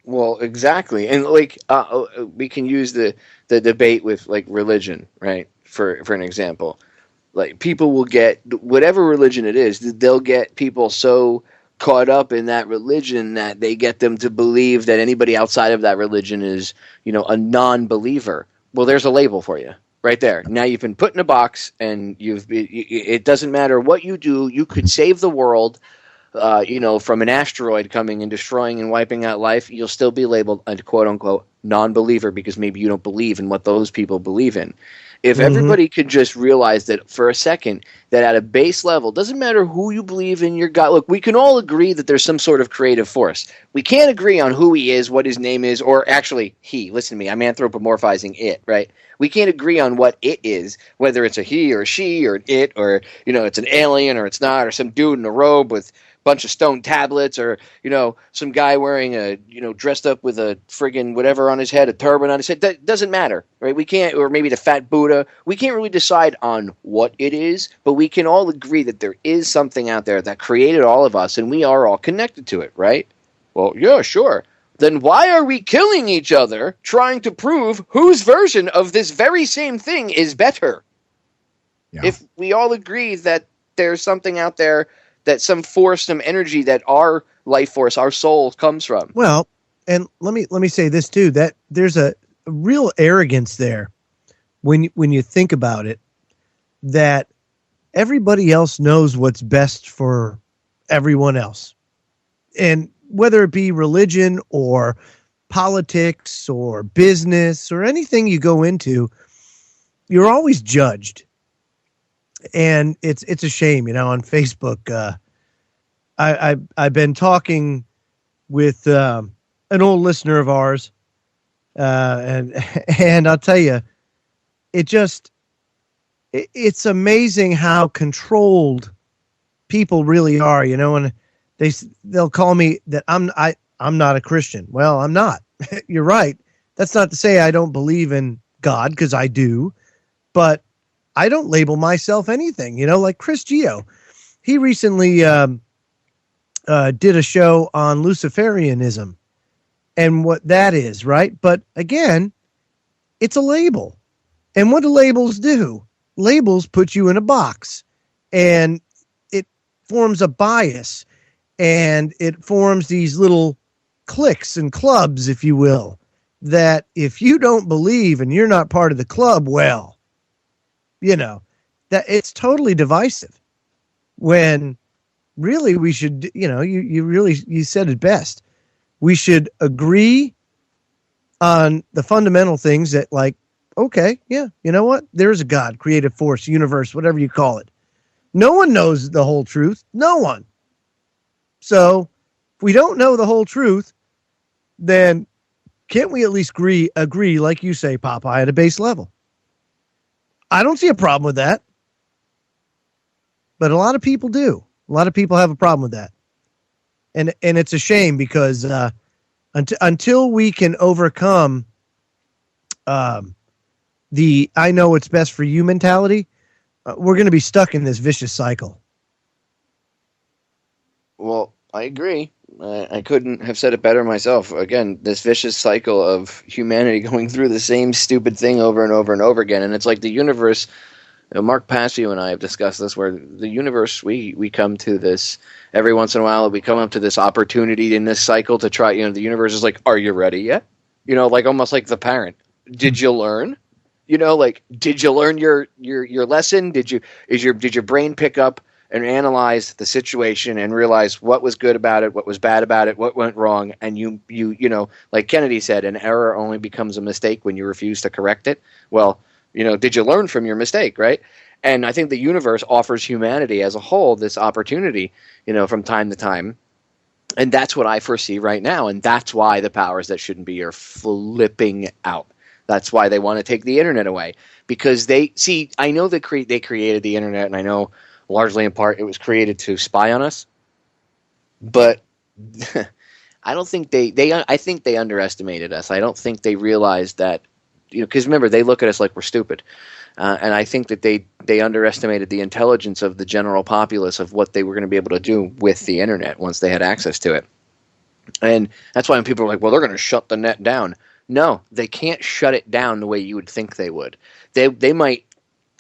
Well, exactly. And like we can use the debate with like religion, right? For an example, like people will get whatever religion it is, they'll get people so caught up in that religion that they get them to believe that anybody outside of that religion is, a non-believer. Well, there's a label for you right there. Now you've been put in a box, and it doesn't matter what you do. You could save the world, from an asteroid coming and destroying and wiping out life. You'll still be labeled a quote-unquote non-believer because maybe you don't believe in what those people believe in. If everybody could just realize that for a second, that at a base level, doesn't matter who you believe in your God. Look, we can all agree that there's some sort of creative force. We can't agree on who he is, what his name is, or actually he. Listen to me, I'm anthropomorphizing it, right? We can't agree on what it is, whether it's a he or she or it or, it's an alien or it's not, or some dude in a robe with bunch of stone tablets, or some guy wearing a dressed up with a friggin' whatever on his head, a turban on his head. That doesn't matter, right? We can't, or maybe the fat Buddha. We can't really decide on what it is, but we can all agree that there is something out there that created all of us, and we are all connected to it, right? Well, yeah, sure. Then why are we killing each other trying to prove whose version of this very same thing is better? Yeah. If we all agree that there's something out there, that some force, some energy that our life force, our soul comes from. Well, and let me say this too, that there's a real arrogance there when you think about it, that everybody else knows what's best for everyone else. And whether it be religion or politics or business or anything you go into, you're always judged. And it's a shame, on Facebook. I've been talking with an old listener of ours, and I'll tell you, it's amazing how controlled people really are, and they'll call me that I'm not a Christian. Well, I'm not. You're right. That's not to say I don't believe in God, because I do, but I don't label myself anything, like Chris Geo. He recently did a show on Luciferianism and what that is, right? But again, it's a label. And what do labels do? Labels put you in a box, and it forms a bias, and it forms these little cliques and clubs, if you will, that if you don't believe and you're not part of the club, well, that it's totally divisive, when really we should, you said it best. We should agree on the fundamental things that, like, okay, yeah, you know what? There's a God, creative force, universe, whatever you call it. No one knows the whole truth. No one. So if we don't know the whole truth, then can't we at least agree, like you say, Popeye, at a base level? I don't see a problem with that. But a lot of people do. A lot of people have a problem with that. And it's a shame, because until we can overcome the I know what's best for you mentality, we're going to be stuck in this vicious cycle. Well, I agree. I couldn't have said it better myself. Again, this vicious cycle of humanity going through the same stupid thing over and over and over again. And it's like the universe, Mark Passio and I have discussed this, where the universe, we come to this, every once in a while, we come up to this opportunity in this cycle to try, the universe is like, are you ready yet? Like almost like the parent. Did you learn? Did you learn your lesson? Did your brain pick up and analyze the situation and realize what was good about it, what was bad about it, what went wrong? And you like Kennedy said, an error only becomes a mistake when you refuse to correct it. Well, did you learn from your mistake, right? And I think the universe offers humanity as a whole this opportunity, from time to time. And that's what I foresee right now. And that's why the powers that shouldn't be are flipping out. That's why they want to take the internet away, because I know that they created the internet, and I know largely in part it was created to spy on us. But I don't think I think they underestimated us. I don't think they realized that, because remember, they look at us like we're stupid. And I think that they underestimated the intelligence of the general populace of what they were going to be able to do with the internet once they had access to it. And that's why when people are like, well, they're going to shut the net down. No, they can't shut it down the way you would think they would. They might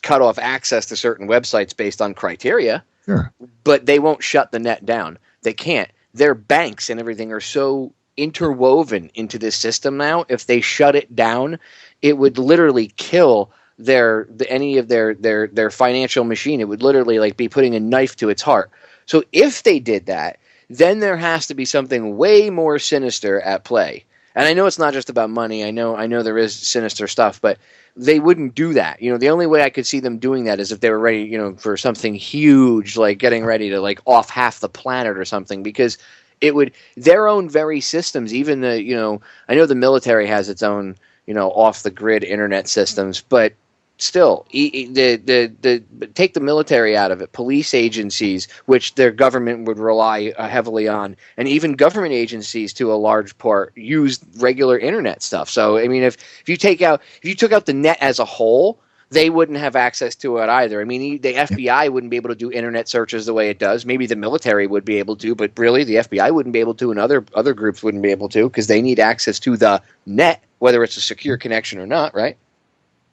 cut off access to certain websites based on criteria, sure, but they won't shut the net down. They can't. Their banks and everything are so interwoven into this system now. If they shut it down, it would literally kill any of their financial machine. It would literally like be putting a knife to its heart. So if they did that, then there has to be something way more sinister at play. And I know it's not just about money. I know there is sinister stuff, but they wouldn't do that. The only way I could see them doing that is if they were ready, for something huge, like getting ready to like off half the planet or something, because it would, their own very systems, even I know the military has its own, off the grid internet systems, but still, take the military out of it. Police agencies, which their government would rely heavily on, and even government agencies to a large part use regular internet stuff. So, I mean, if you took out the net as a whole, they wouldn't have access to it either. I mean, the FBI wouldn't be able to do internet searches the way it does. Maybe the military would be able to, but really the FBI wouldn't be able to, and other groups wouldn't be able to, because they need access to the net, whether it's a secure connection or not, right?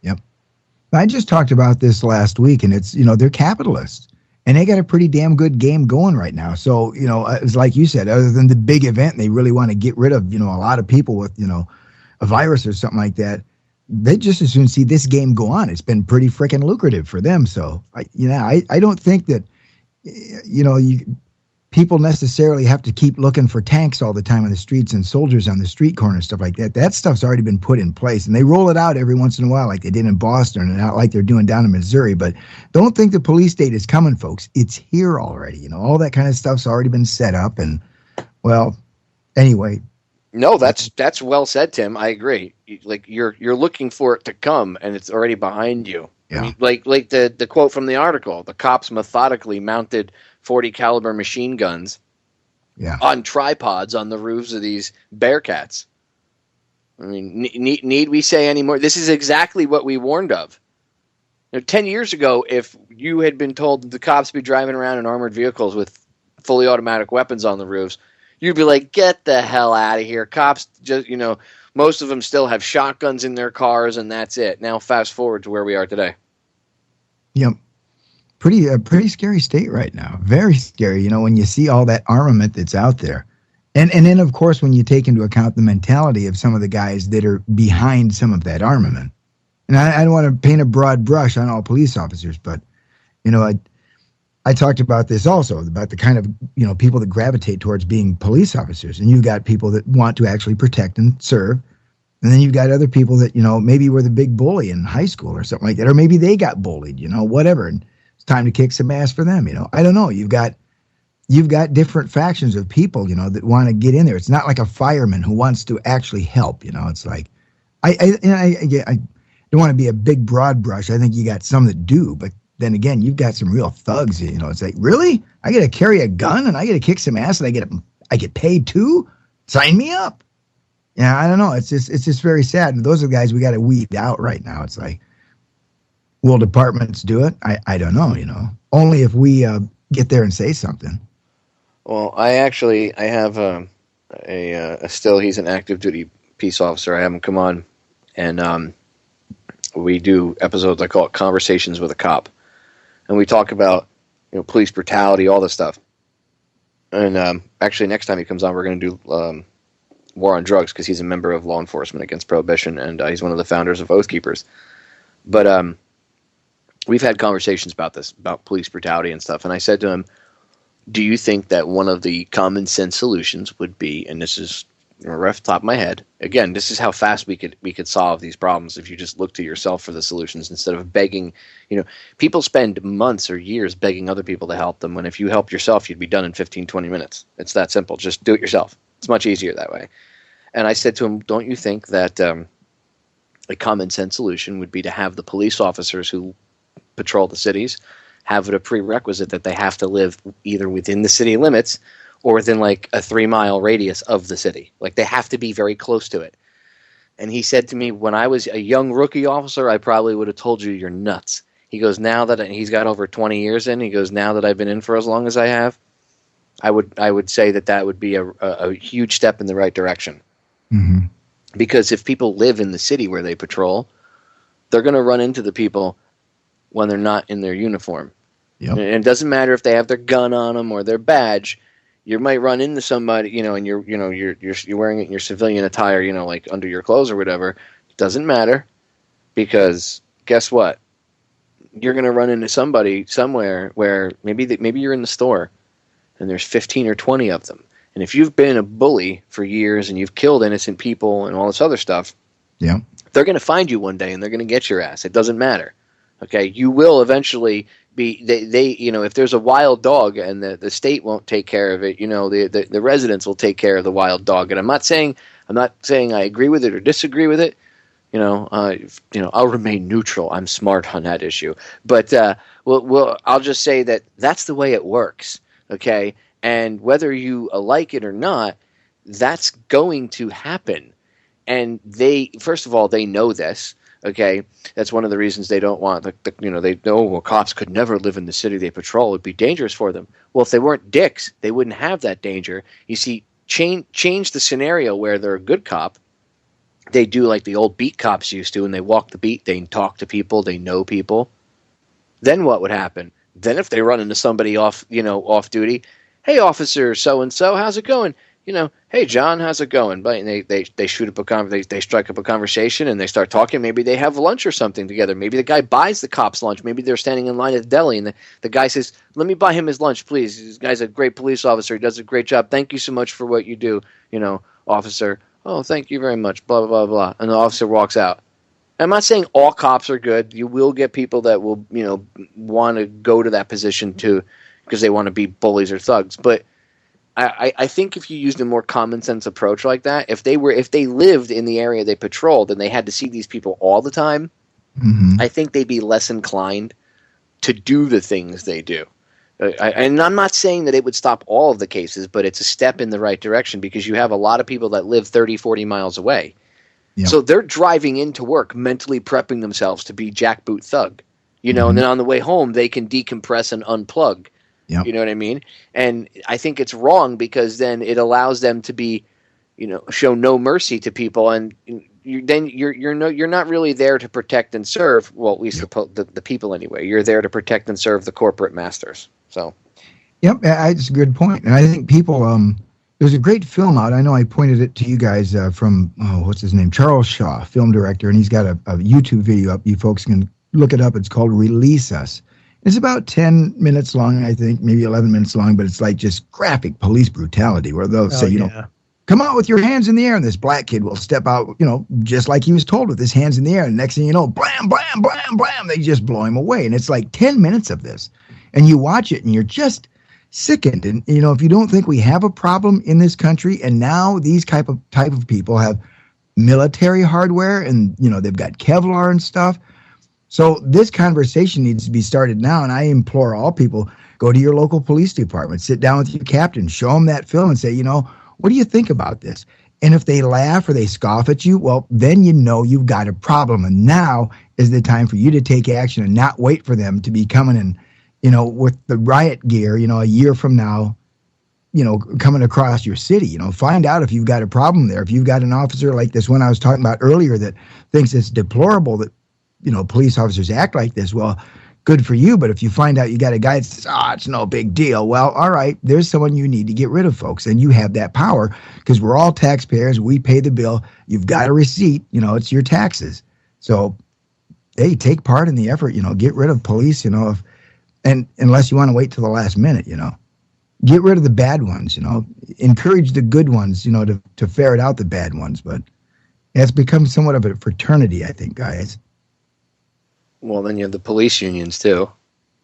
Yep. I just talked about this last week, and it's, they're capitalists, and they got a pretty damn good game going right now. So, it's like you said, other than the big event, they really want to get rid of, a lot of people with, a virus or something like that. They just as soon see this game go on. It's been pretty freaking lucrative for them. So, I don't think that, people necessarily have to keep looking for tanks all the time on the streets and soldiers on the street corner, stuff like that. That stuff's already been put in place, and they roll it out every once in a while like they did in Boston and not like they're doing down in Missouri. But don't think the police state is coming, folks. It's here already. All that kind of stuff's already been set up. And, well, anyway. No, that's well said, Tim. I agree. Like you're looking for it to come, and it's already behind you. Yeah. I mean, like the quote from the article: the cops methodically mounted 40 caliber machine guns on tripods on the roofs of these Bearcats. I mean, need we say any more? This is exactly what we warned of. 10 years ago, if you had been told that the cops would be driving around in armored vehicles with fully automatic weapons on the roofs, you'd be like, get the hell out of here. Cops, just most of them still have shotguns in their cars, and that's it. Now fast forward to where we are today. Yep. Pretty scary state right now. Very scary, when you see all that armament that's out there. And then, of course, when you take into account the mentality of some of the guys that are behind some of that armament. And I don't want to paint a broad brush on all police officers, but, I talked about this also, about the kind of, people that gravitate towards being police officers. And you've got people that want to actually protect and serve. And then you've got other people that, maybe were the big bully in high school or something like that. Or maybe they got bullied, whatever. And it's time to kick some ass for them, I don't know. You've got different factions of people, that want to get in there. It's not like a fireman who wants to actually help, It's like, I don't want to be a big broad brush. I think you got some that do, but then again, you've got some real thugs. It's like, really? I got to carry a gun and I got to kick some ass and I get paid too? Sign me up. Yeah, I don't know. It's just very sad. And those are the guys we got to weed out right now. It's like, will departments do it? I don't know. Only if we get there and say something. Well, I have a still. He's an active duty peace officer. I have him come on, and we do episodes. I call it Conversations with a Cop. And we talk about, police brutality, all this stuff. And actually, next time he comes on, we're going to do War on Drugs, because he's a member of Law Enforcement Against Prohibition, and he's one of the founders of Oath Keepers. But we've had conversations about this, about police brutality and stuff. And I said to him, do you think that one of the common sense solutions would be, and this is right off the top of my head, again, this is how fast we could solve these problems if you just look to yourself for the solutions instead of begging. People spend months or years begging other people to help them, when if you help yourself, you'd be done in 15, 20 minutes. It's that simple. Just do it yourself. It's much easier that way. And I said to him, don't you think that a common sense solution would be to have the police officers who patrol the cities have it a prerequisite that they have to live either within the city limits or within like a 3-mile radius of the city. Like they have to be very close to it. And he said to me, when I was a young rookie officer, I probably would have told you you're nuts. He goes, now that he's got over 20 years in, he goes, now that I've been in for as long as I have, I would say that would be a huge step in the right direction. Mm-hmm. Because if people live in the city where they patrol, they're going to run into the people when they're not in their uniform. Yep. And it doesn't matter if they have their gun on them or their badge. You might run into somebody, and you're wearing it in your civilian attire, like under your clothes or whatever. It doesn't matter, because guess what? You're going to run into somebody somewhere where maybe you're in the store and there's 15 or 20 of them. And if you've been a bully for years and you've killed innocent people and all this other stuff, yeah, they're going to find you one day and they're going to get your ass. It doesn't matter. Okay, you will eventually be. They if there's a wild dog and the state won't take care of it, the residents will take care of the wild dog. And I'm not saying I agree with it or disagree with it, I'll remain neutral. I'm smart on that issue. But I'll just say that that's the way it works, okay? And whether you like it or not, that's going to happen. And first of all, they know this, okay? That's one of the reasons they don't want, they know cops could never live in the city they patrol. It'd be dangerous for them. Well, if they weren't dicks, they wouldn't have that danger. You see, change the scenario where they're a good cop. They do like the old beat cops used to, and they walk the beat, they talk to people, they know people. Then what would happen? Then if they run into somebody off duty, hey, officer so-and-so, how's it going? Hey, John, how's it going? But they shoot up they strike up a conversation and they start talking. Maybe they have lunch or something together. Maybe the guy buys the cops lunch. Maybe they're standing in line at the deli and the guy says, let me buy him his lunch, please. This guy's a great police officer. He does a great job. Thank you so much for what you do, officer. Oh, thank you very much, blah, blah, blah, blah. And the officer walks out. I'm not saying all cops are good. You will get people that will, want to go to that position too because they want to be bullies or thugs. But I think if you used a more common sense approach like that, if they lived in the area they patrolled and they had to see these people all the time, I think they'd be less inclined to do the things they do. And I'm not saying that it would stop all of the cases, but it's a step in the right direction because you have a lot of people that live 30, 40 miles away. Yep. So they're driving into work mentally prepping themselves to be jackboot thug, and then on the way home they can decompress and unplug. Yep. You know what I mean? And I think it's wrong because then it allows them to be, show no mercy to people, and you're not really there to protect and serve. Well, at least the people anyway. You're there to protect and serve the corporate masters. So, yep, that's a good point. And I think people, there's a great film out. I know I pointed it to you guys from what's his name, Charles Shaw, film director, and he's got a YouTube video up. You folks can look it up. It's called Release Us. It's about 10 minutes long, I think, maybe 11 minutes long, but it's like just graphic police brutality where they'll say, come out with your hands in the air, and this black kid will step out, just like he was told with his hands in the air, and next thing you know, blam, blam, blam, blam, they just blow him away. And it's like 10 minutes of this. And you watch it, and you're just sickened. And, if you don't think we have a problem in this country, and now these type of people have military hardware, and, they've got Kevlar and stuff. So this conversation needs to be started now, and I implore all people, go to your local police department, sit down with your captain, show them that film and say, what do you think about this? And if they laugh or they scoff at you, well, then you've got a problem. And now is the time for you to take action and not wait for them to be coming in, with the riot gear, a year from now, coming across your city. Find out if you've got a problem there. If you've got an officer like this one I was talking about earlier that thinks it's deplorable that police officers act like this, well, good for you. But if you find out you got a guy that says, it's no big deal, well, all right, there's someone you need to get rid of, folks. And you have that power because we're all taxpayers. We pay the bill. You've got a receipt. It's your taxes. So, hey, take part in the effort. Get rid of police, and unless you want to wait till the last minute, get rid of the bad ones, encourage the good ones, to ferret out the bad ones. But it's become somewhat of a fraternity, I think, guys. Well, then you have the police unions, too.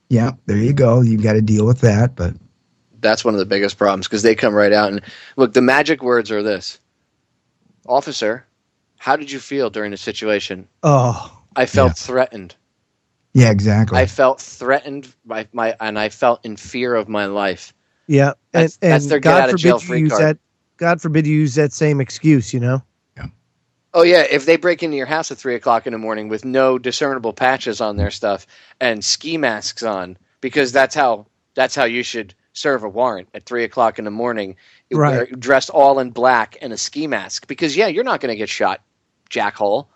Yeah, there you go. You've got to deal with that. But that's one of the biggest problems because they come right out and look, the magic words are this. Officer, how did you feel during the situation? Oh, I felt threatened. Yeah, exactly. I felt threatened and I felt in fear of my life. Yeah. That's their get out of jail free card. God forbid you use that same excuse, Oh, yeah, if they break into your house at 3 o'clock in the morning with no discernible patches on their stuff and ski masks on, because that's how you should serve a warrant at 3 o'clock in the morning, right, dressed all in black and a ski mask. Because, you're not going to get shot, jackhole,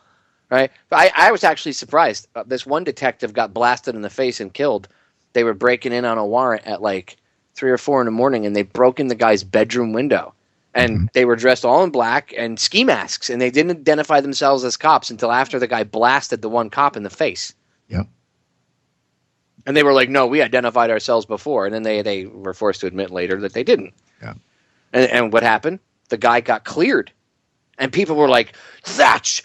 right? But I was actually surprised. This one detective got blasted in the face and killed. They were breaking in on a warrant at like 3 or 4 in the morning, and they broke in the guy's bedroom window. And they were dressed all in black and ski masks, and they didn't identify themselves as cops until after the guy blasted the one cop in the face. Yep. And they were like, no, we identified ourselves before. And then they were forced to admit later that they didn't. Yeah. And what happened? The guy got cleared. And people were like, that's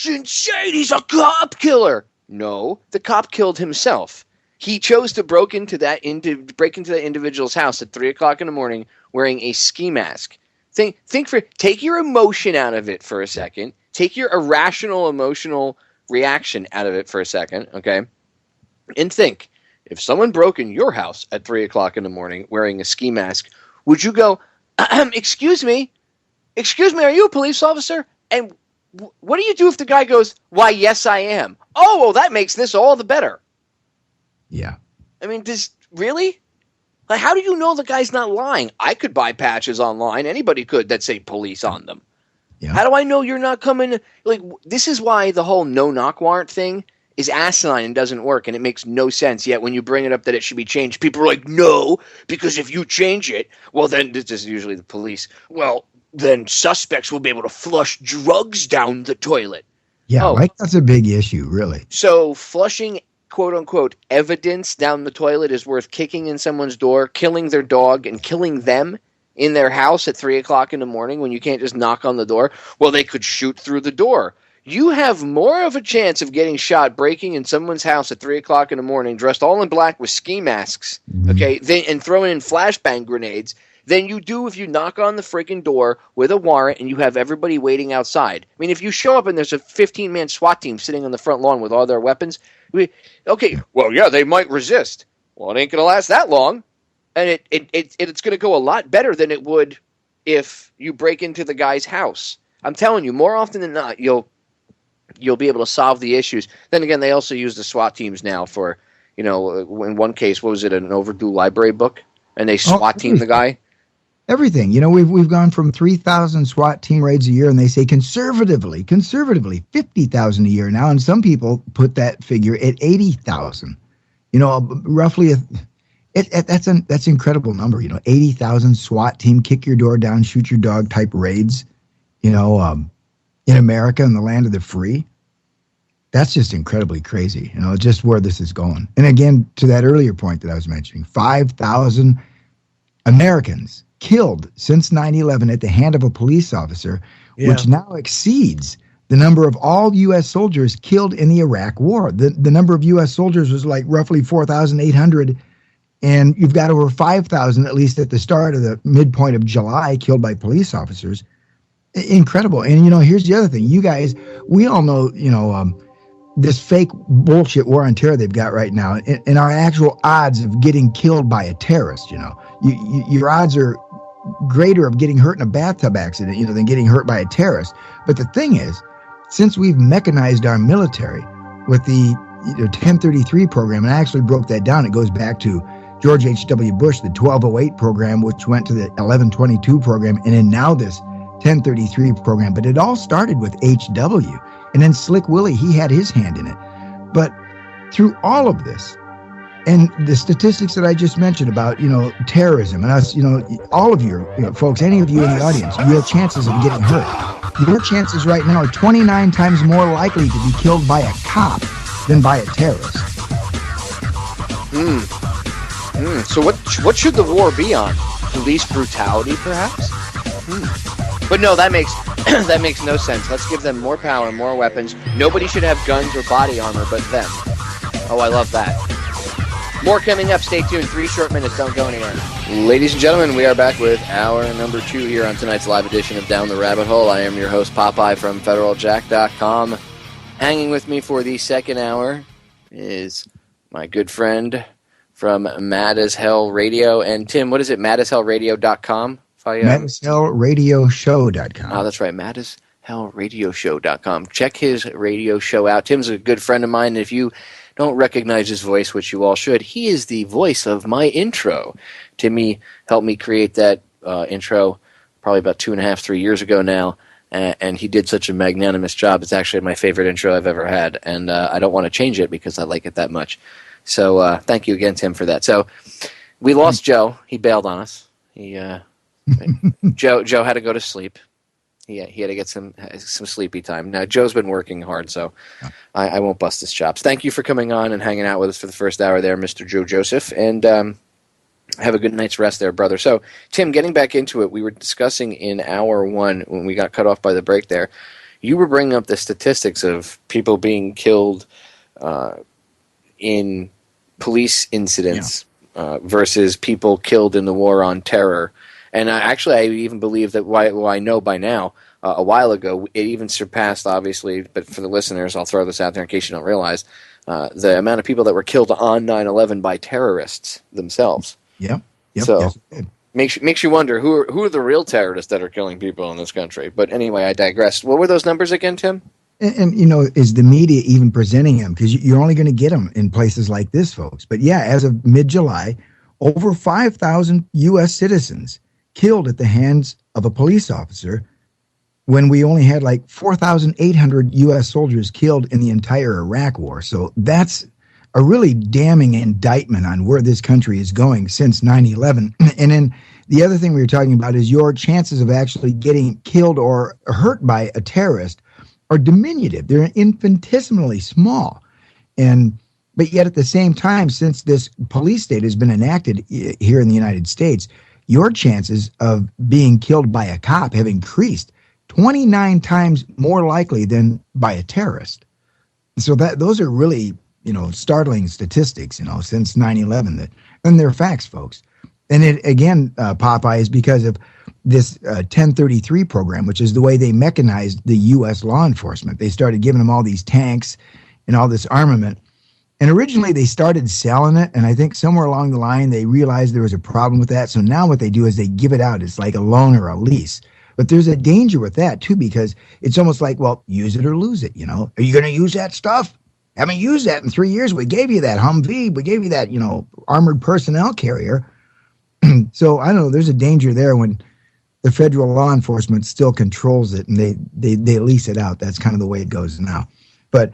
insane. He's a cop killer. No, the cop killed himself. He chose to break into that individual's house at 3 o'clock in the morning wearing a ski mask. Take your emotion out of it for a second. take your irrational emotional reaction out of it for a second, okay? And think, if someone broke in your house at 3 o'clock in the morning wearing a ski mask, would you go, excuse me, are you a police officer? And what do you do if the guy goes, why, yes, I am? Oh, well, that makes this all the better. Yeah. I mean, really? Like, how do you know the guy's not lying? I could buy patches online. Anybody could that say police on them. Yeah. How do I know you're not coming? Like, this is why the whole no-knock warrant thing is asinine and doesn't work, and it makes no sense. Yet when you bring it up that it should be changed, people are like, no, because if you change it, well, then this is usually the police. Well, then suspects will be able to flush drugs down the toilet. Yeah, like that's a big issue, really. So flushing, quote-unquote, evidence down the toilet is worth kicking in someone's door, killing their dog, and killing them in their house at 3 o'clock in the morning when you can't just knock on the door? Well, they could shoot through the door. You have more of a chance of getting shot breaking in someone's house at 3 o'clock in the morning, dressed all in black with ski masks, okay, and throwing in flashbang grenades, than you do if you knock on the freaking door with a warrant and you have everybody waiting outside. I mean, if you show up and there's a 15-man SWAT team sitting on the front lawn with all their weapons, well, yeah, they might resist. Well, it ain't going to last that long. And it's going to go a lot better than it would if you break into the guy's house. I'm telling you, more often than not, you'll be able to solve the issues. Then again, they also use the SWAT teams now for, in one case, what was it, an overdue library book? And they SWAT team the guy? Everything. We've gone from 3,000 SWAT team raids a year, and they say conservatively, 50,000 a year now. And some people put that figure at 80,000. Roughly that's an incredible number. 80,000 SWAT team, kick your door down, shoot your dog type raids. In America, in the land of the free. That's just incredibly crazy. Just where this is going. And again, to that earlier point that I was mentioning, 5,000 Americans killed since 9/11 at the hand of a police officer, which now exceeds the number of all U.S. soldiers killed in the Iraq War. The number of U.S. soldiers was like roughly 4,800, and you've got over 5,000, at least at the start of the midpoint of July, killed by police officers. Incredible. And, here's the other thing. You guys, we all know, this fake bullshit war on terror they've got right now, and our actual odds of getting killed by a terrorist, your odds are greater of getting hurt in a bathtub accident, than getting hurt by a terrorist. But the thing is, since we've mechanized our military with the 1033 program, and I actually broke that down, it goes back to George H.W. Bush, the 1208 program, which went to the 1122 program, and then now this 1033 program. But it all started with H.W. And then Slick Willie, he had his hand in it. But through all of this, and the statistics that I just mentioned about, terrorism and us, all of you, folks, any of you in the audience, your chances of getting hurt, your chances right now are 29 times more likely to be killed by a cop than by a terrorist. So what should the war be on? Police brutality, perhaps? But no, that makes no sense. Let's give them more power, more weapons. Nobody should have guns or body armor but them. Oh, I love that. More coming up. Stay tuned. 3 short minutes. Don't go anywhere. Ladies and gentlemen, we are back with hour number 2 here on tonight's live edition of Down the Rabbit Hole. I am your host, Popeye from FederalJack.com. Hanging with me for the second hour is my good friend from Mad as Hell Radio. And Tim, what is it? MadAsHellRadio.com? MadAsHellRadioshow.com. Oh, that's right. MadAsHellRadioshow.com. Check his radio show out. Tim's a good friend of mine. And if you don't recognize his voice, which you all should, he is the voice of my intro. Timmy helped me create that intro probably about 2.5, 3 years ago now. And he did such a magnanimous job. It's actually my favorite intro I've ever had. And I don't want to change it because I like it that much. So thank you again, Tim, for that. So we lost Joe. He bailed on us. Joe had to go to sleep. He had to get some sleepy time. Now, Joe's been working hard, so I won't bust his chops. Thank you for coming on and hanging out with us for the first hour there, Mr. Joesph, and have a good night's rest there, brother. So, Tim, getting back into it, we were discussing in hour 1, when we got cut off by the break there, you were bringing up the statistics of people being killed in police incidents versus people killed in the war on terror. And I even believe that, I know by now, a while ago, it even surpassed, obviously, but for the listeners, I'll throw this out there in case you don't realize, the amount of people that were killed on 9/11 by terrorists themselves. Yep. So makes you wonder who are the real terrorists that are killing people in this country. But anyway, I digress. What were those numbers again, Tim? And is the media even presenting them? Because you're only going to get them in places like this, folks. But yeah, as of mid-July, over 5,000 U.S. citizens killed at the hands of a police officer, when we only had like 4,800 U.S. soldiers killed in the entire Iraq war. So that's a really damning indictment on where this country is going since 9/11. And then the other thing we were talking about is your chances of actually getting killed or hurt by a terrorist are diminutive. They're infinitesimally small. But yet at the same time, since this police state has been enacted here in the United States, your chances of being killed by a cop have increased 29 times more likely than by a terrorist. So those are really, startling statistics, since 9/11. And they're facts, folks. And it, again, Popeye, is because of this 1033 program, which is the way they mechanized the U.S. law enforcement. They started giving them all these tanks and all this armament. And originally they started selling it, and I think somewhere along the line they realized there was a problem with that. So now what they do is they give it out. It's like a loan or a lease. But there's a danger with that, too, because it's almost like, well, use it or lose it, Are you going to use that stuff? Haven't used that in 3 years. We gave you that Humvee. We gave you that, armored personnel carrier. So I don't know. There's a danger there when the federal law enforcement still controls it and they lease it out. That's kind of the way it goes now. But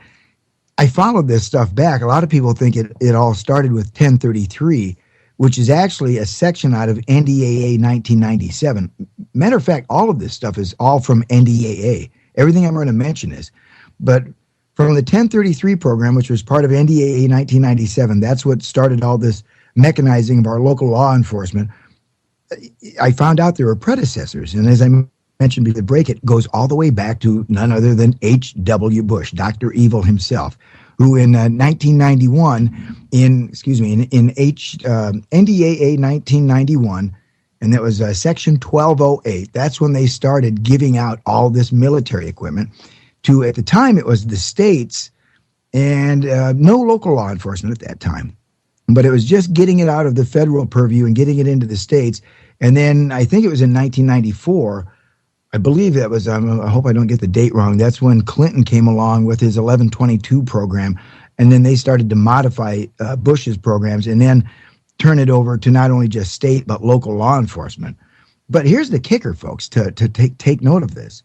I followed this stuff back. A lot of people think it all started with 1033, which is actually a section out of NDAA 1997. Matter of fact, all of this stuff is all from NDAA. Everything I'm going to mention is. But from the 1033 program, which was part of NDAA 1997, that's what started all this mechanizing of our local law enforcement. I found out there were predecessors. And as I mentioned before the break, it goes all the way back to none other than H.W. Bush, Dr. Evil himself, who in 1991, in NDAA 1991, and that was Section 1208, that's when they started giving out all this military equipment to, at the time, it was the states and no local law enforcement at that time. But it was just getting it out of the federal purview and getting it into the states. And then I think it was in 1994, I believe that was, I hope I don't get the date wrong, that's when Clinton came along with his 1122 program. And then they started to modify Bush's programs and then turn it over to not only just state, but local law enforcement. But here's the kicker, folks, to take note of this.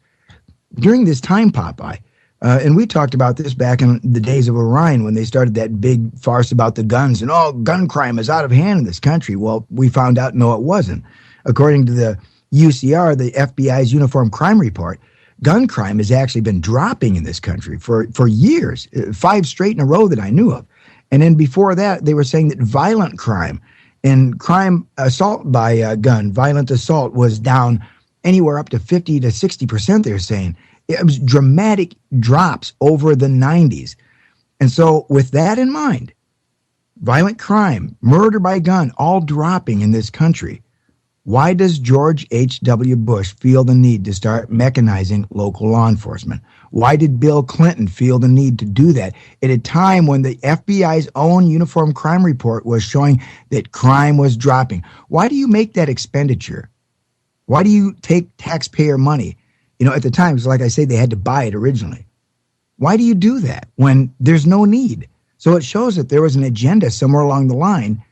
During this time, Popeye, and we talked about this back in the days of Orion when they started that big farce about the guns and, gun crime is out of hand in this country. Well, we found out, no, it wasn't. According to the UCR, the FBI's Uniform Crime Report, gun crime has actually been dropping in this country for years, 5 straight in a row that I knew of. And then before that, they were saying that violent crime and crime assault by gun, violent assault was down anywhere up to 50 to 60%, they're saying. It was dramatic drops over the 90s. And so with that in mind, violent crime, murder by gun, all dropping in this country. Why does George H.W. Bush feel the need to start mechanizing local law enforcement? Why did Bill Clinton feel the need to do that at a time when the FBI's own Uniform Crime Report was showing that crime was dropping? Why do you make that expenditure? Why do you take taxpayer money? At the time, like I say, they had to buy it originally. Why do you do that when there's no need? So it shows that there was an agenda somewhere along the line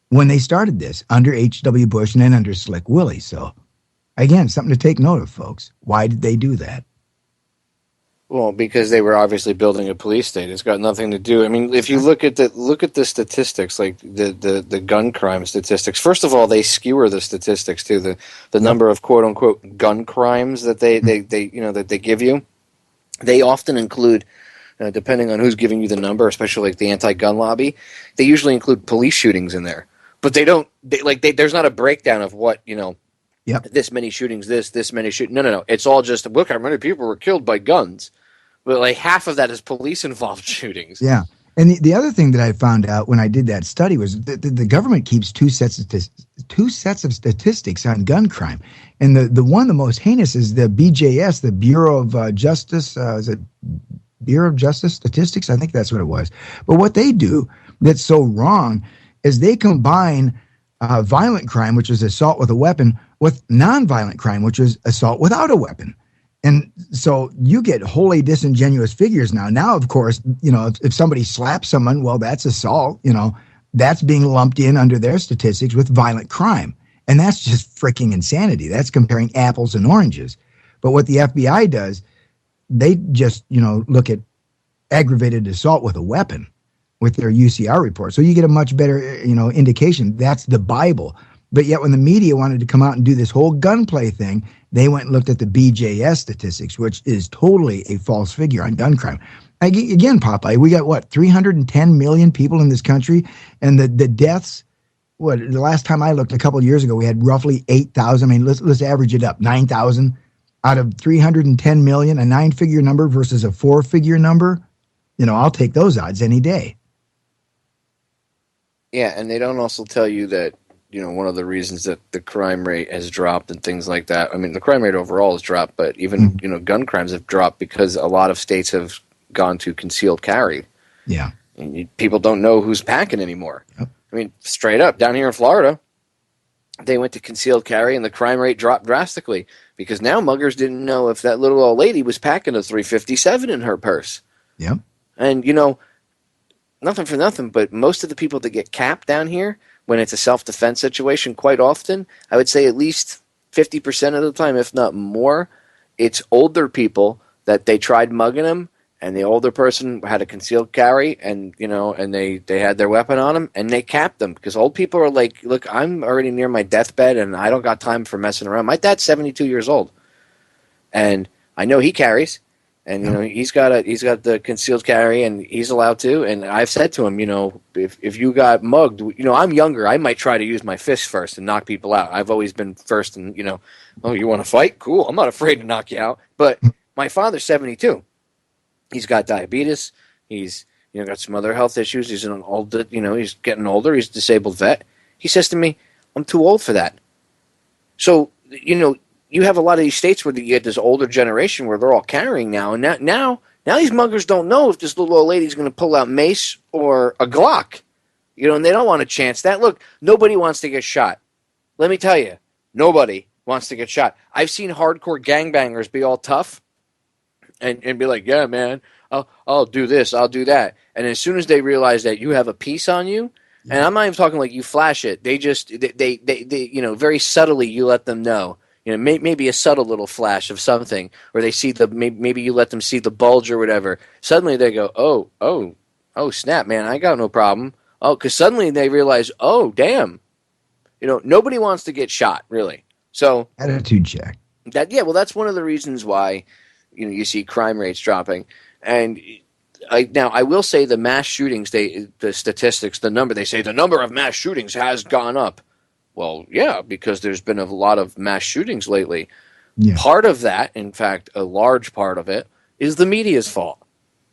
when they started this under H.W. Bush and then under Slick Willie. So, again, something to take note of, folks. Why did they do that? Well, because they were obviously building a police state. It's got nothing to do. I mean, if you look at the statistics, like the gun crime statistics. First of all, they skewer the statistics to the number of quote unquote gun crimes that they that they give you. They often include, depending on who's giving you the number, especially like the anti-gun lobby, they usually include police shootings in there. But they don't. There's not a breakdown of what Yep. This many shootings, this many shootings. No. It's all just, look how many people were killed by guns. But like half of that is police-involved shootings. Yeah. And the other thing that I found out when I did that study was that the government keeps two sets of statistics on gun crime. And the one, the most heinous, is the BJS, the Bureau of Justice. Is it Bureau of Justice Statistics? I think that's what it was. But what they do that's so wrong is they combine violent crime, which is assault with a weapon, with nonviolent crime, which is assault without a weapon. And so you get wholly disingenuous figures now. Now, of course, if somebody slaps someone, well, that's assault. That's being lumped in under their statistics with violent crime. And that's just freaking insanity. That's comparing apples and oranges. But what the FBI does, they just, look at aggravated assault with a weapon with their UCR report. So you get a much better, indication. That's the Bible. But yet when the media wanted to come out and do this whole gunplay thing, they went and looked at the BJS statistics, which is totally a false figure on gun crime. Again, Popeye, we got 310 million people in this country, and the deaths, the last time I looked a couple of years ago, we had roughly 8,000. I mean, let's average it up, 9,000 out of 310 million, a 9-figure number versus a 4-figure number. I'll take those odds any day. Yeah, and they don't also tell you that, one of the reasons that the crime rate has dropped and things like that. I mean, the crime rate overall has dropped, but even, gun crimes have dropped because a lot of states have gone to concealed carry. Yeah. And people don't know who's packing anymore. Yep. I mean, straight up, down here in Florida, they went to concealed carry and the crime rate dropped drastically because now muggers didn't know if that little old lady was packing a .357 in her purse. Yep. And, nothing for nothing, but most of the people that get capped down here, when it's a self-defense situation, quite often, I would say at least 50% of the time, if not more, it's older people that they tried mugging them, and the older person had a concealed carry, and and they had their weapon on them, and they capped them because old people are like, "Look, I'm already near my deathbed, and I don't got time for messing around." My dad's 72 years old, and I know he carries. And he's got the concealed carry, and he's allowed to. And I've said to him, if you got mugged, I'm younger. I might try to use my fist first and knock people out. I've always been first, and oh, you want to fight? Cool. I'm not afraid to knock you out. But my father's 72. He's got diabetes. He's got some other health issues. He's an old, he's getting older. He's a disabled vet. He says to me, "I'm too old for that." So you have a lot of these states where you get this older generation where they're all carrying now, and now these muggers don't know if this little old lady's going to pull out mace or a Glock, and they don't want to chance that. Look, nobody wants to get shot. Let me tell you, nobody wants to get shot. I've seen hardcore gangbangers be all tough and be like, "Yeah, man, I'll do this, I'll do that," and as soon as they realize that you have a piece on you, and I'm not even talking like you flash it, they very subtly you let them know. Maybe a subtle little flash of something, or they see maybe you let them see the bulge or whatever. Suddenly they go, oh, snap, man, I got no problem. Oh, because suddenly they realize, oh, damn, nobody wants to get shot, really. So attitude check. That's one of the reasons why, you see crime rates dropping. And I will say the mass shootings, the statistics, the number of mass shootings has gone up. Well, yeah, because there's been a lot of mass shootings lately. Yeah. Part of that, in fact, a large part of it, is the media's fault.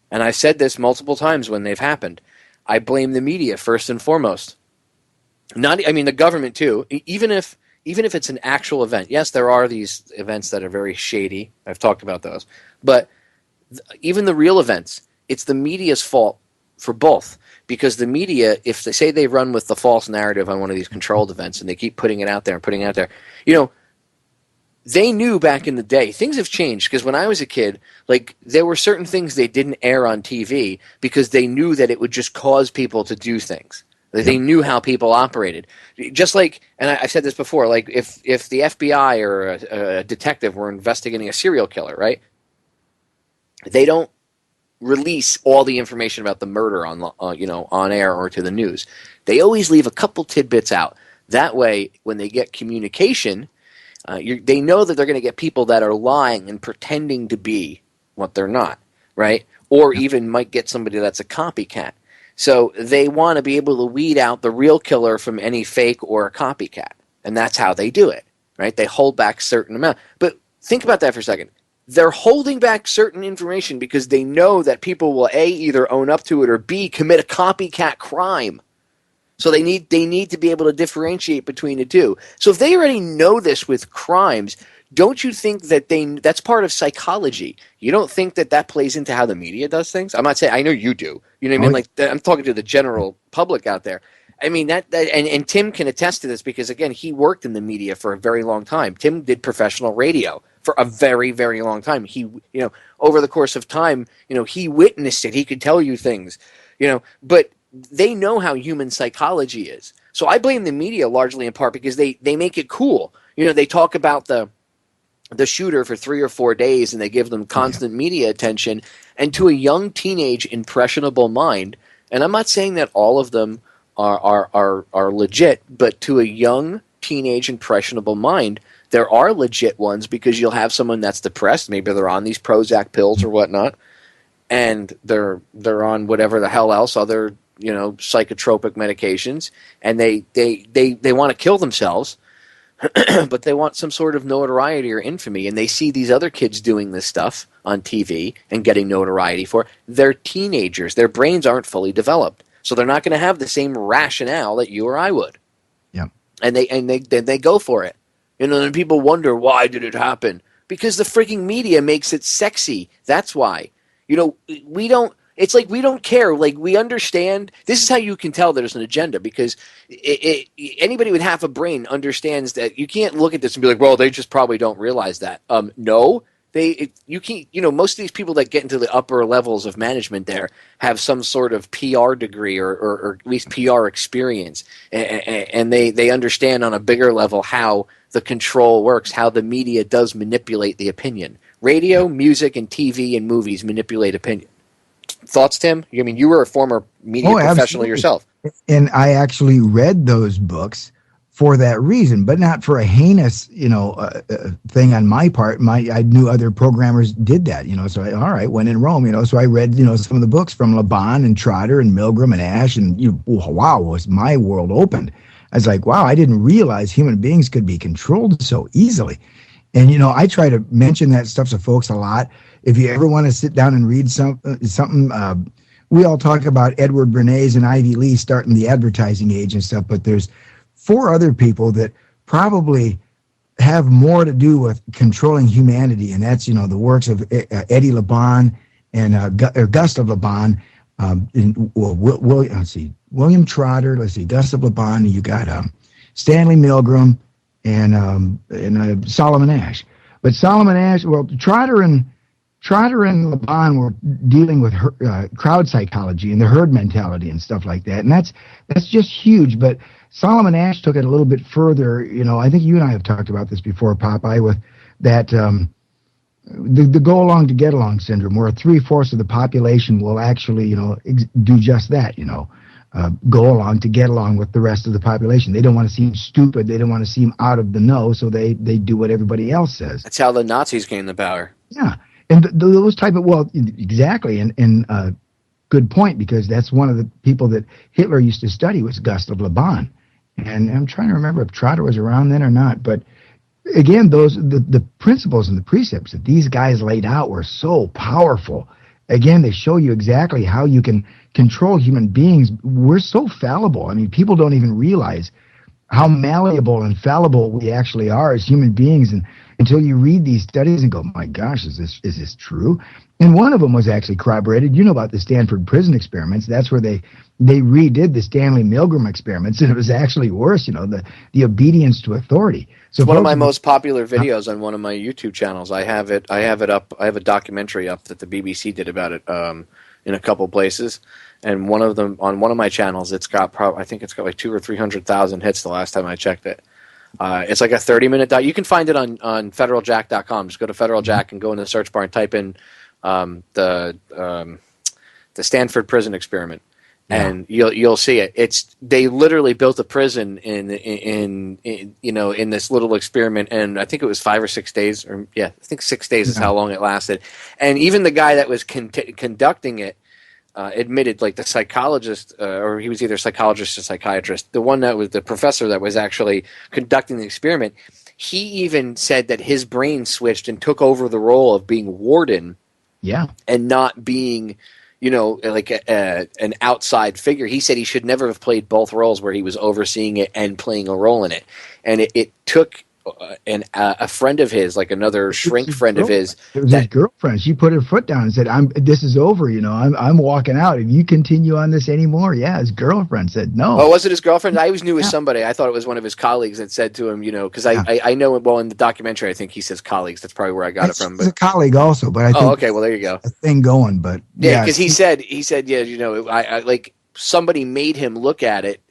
And I've said this multiple times when they've happened. I blame the media first and foremost. The government too. Even if it's an actual event. Yes, there are these events that are very shady. I've talked about those. But even the real events, it's the media's fault for both. Because the media, if they say they run with the false narrative on one of these controlled events and they keep putting it out there and putting it out there, they knew back in the day. Things have changed because when I was a kid, there were certain things they didn't air on TV because they knew that it would just cause people to do things. They knew how people operated. Just like, and I've said this before, if the FBI or a detective were investigating a serial killer, right? They don't release all the information about the murder on air or to the news. They always leave a couple tidbits out. That way, when they get communication, they know that they're going to get people that are lying and pretending to be what they're not, right? Or even might get somebody that's a copycat. So they want to be able to weed out the real killer from any fake or a copycat. And that's how they do it, right? They hold back a certain amount. But think about that for a second. they're holding back certain information because they know that people will A, either own up to it, or B, commit a copycat crime. So they need to be able to differentiate between the two. So if they already know this with crimes, don't you think that that's part of psychology? You don't think that plays into how the media does things? I'm not saying, I know you do. You know what I mean? Like, I'm talking to the general public out there. I mean, and Tim can attest to this because, again, he worked in the media for a very long time. Tim did professional radio for a very, very long time. He, over the course of time, he witnessed it. He could tell you things, but they know how human psychology is. So I blame the media largely in part because they make it cool. They talk about the shooter for 3 or 4 days and they give them constant media attention. And to a young teenage impressionable mind, and I'm not saying that all of them are legit, but to a young teenage impressionable mind, there are legit ones because you'll have someone that's depressed, maybe they're on these Prozac pills or whatnot, and they're on whatever the hell else, other psychotropic medications, and they want to kill themselves, but they want some sort of notoriety or infamy, and they see these other kids doing this stuff on TV and getting notoriety for it. They're teenagers. Their brains aren't fully developed. So they're not going to have the same rationale that you or I would. Yeah. And they go for it. And people wonder, why did it happen? Because the freaking media makes it sexy. That's why. We don't – it's like we don't care. Like, we understand – this is how you can tell there's an agenda because anybody with half a brain understands that you can't look at this and be like, well, they just probably don't realize that. No. You can't, most of these people that get into the upper levels of management there have some sort of PR degree or at least PR experience, and they understand on a bigger level how the control works, how the media does manipulate the opinion. Radio, music, and TV and movies manipulate opinion. Thoughts, Tim? I mean, you were a former media professional absolutely. Yourself. And I actually read those books for that reason, but not for a heinous, thing on my part. I knew other programmers did that, so when in Rome, so I read, some of the books from Laban and Trotter and Milgram and Ash, and wow, was my world opened. I was like, wow, I didn't realize human beings could be controlled so easily. And, I try to mention that stuff to folks a lot. If you ever want to sit down and read something, we all talk about Edward Bernays and Ivy Lee starting the advertising age and stuff, but there's 4 other people that probably have more to do with controlling humanity, and that's the works of Eddie Laban and Gustav Laban. William Trotter. Let's see, Gustav Laban. You got Stanley Milgram and Solomon Ash. But Solomon Ash, Trotter and Laban were dealing with crowd psychology and the herd mentality and stuff like that, and that's just huge. But Solomon Ash took it a little bit further. I think you and I have talked about this before, Popeye, with that the go along to get along syndrome, where 3/4 of the population will actually, do just that. Go along to get along with the rest of the population. They don't want to seem stupid. They don't want to seem out of the know, so they do what everybody else says. That's how the Nazis gained the power. Yeah, and those type of exactly, and good point, because that's one of the people that Hitler used to study was Gustav Laban. And I'm trying to remember if Trotter was around then or not. But again, the principles and the precepts that these guys laid out were so powerful. Again, they show you exactly how you can control human beings. We're so fallible. I mean, people don't even realize how malleable and fallible we actually are as human beings, and until you read these studies and go, my gosh, is this true? And one of them was actually corroborated. You know about the Stanford prison experiments. That's where they redid the Stanley Milgram experiments, and it was actually worse, the obedience to authority. So it's one of my most popular videos on one of my YouTube channels. I have it up. I have a documentary up that the BBC did about it in a couple places. And one of them on one of my channels, I think it's got like 200,000 or 300,000 hits the last time I checked it. It's like a 30-minute you can find it on federaljack.com. Just go to Federal Jack and go in the search bar and type in the Stanford prison experiment, and you'll see it. They literally built a prison in this little experiment, and I think it was 5 or 6 days, I think 6 days is how long it lasted. And even the guy that was conducting it admitted, like the psychologist, or he was either psychologist or psychiatrist, the one that was the professor that was actually conducting the experiment, he even said that his brain switched and took over the role of being warden, and not being, like an outside figure. He said he should never have played both roles, where he was overseeing it and playing a role in it. And it took a friend of his, like another shrink friend of his. It was his girlfriend. She put her foot down and said, this is over, I'm walking out. If you continue on this anymore. Yeah, his girlfriend said no. Oh, was it his girlfriend? I always knew it was somebody. I thought it was one of his colleagues that said to him, because I know, well, in the documentary, I think he says colleagues. That's probably where I got it from. But a colleague also, but I think okay, well, there you go. A thing going, but yeah, because he said, yeah, I like somebody made him look at it,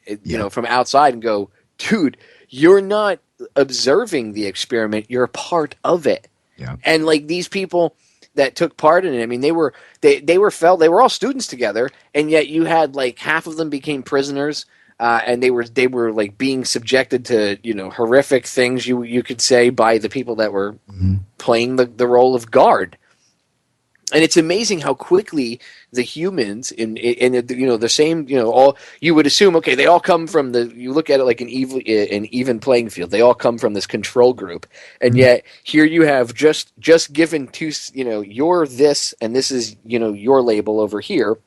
from outside and go, dude, you're not observing the experiment, you're a part of it. Yeah. And like these people that took part in it, I mean, they were all students together, and yet you had like half of them became prisoners, and they were like being subjected to horrific things, you could say, by the people that were playing the role of guard. And it's amazing how quickly the humans in the same, all, you would assume, okay, they all come from you look at it like an even playing field. They all come from this control group. And yet here you have just given two, you're this, and this is, your label over here.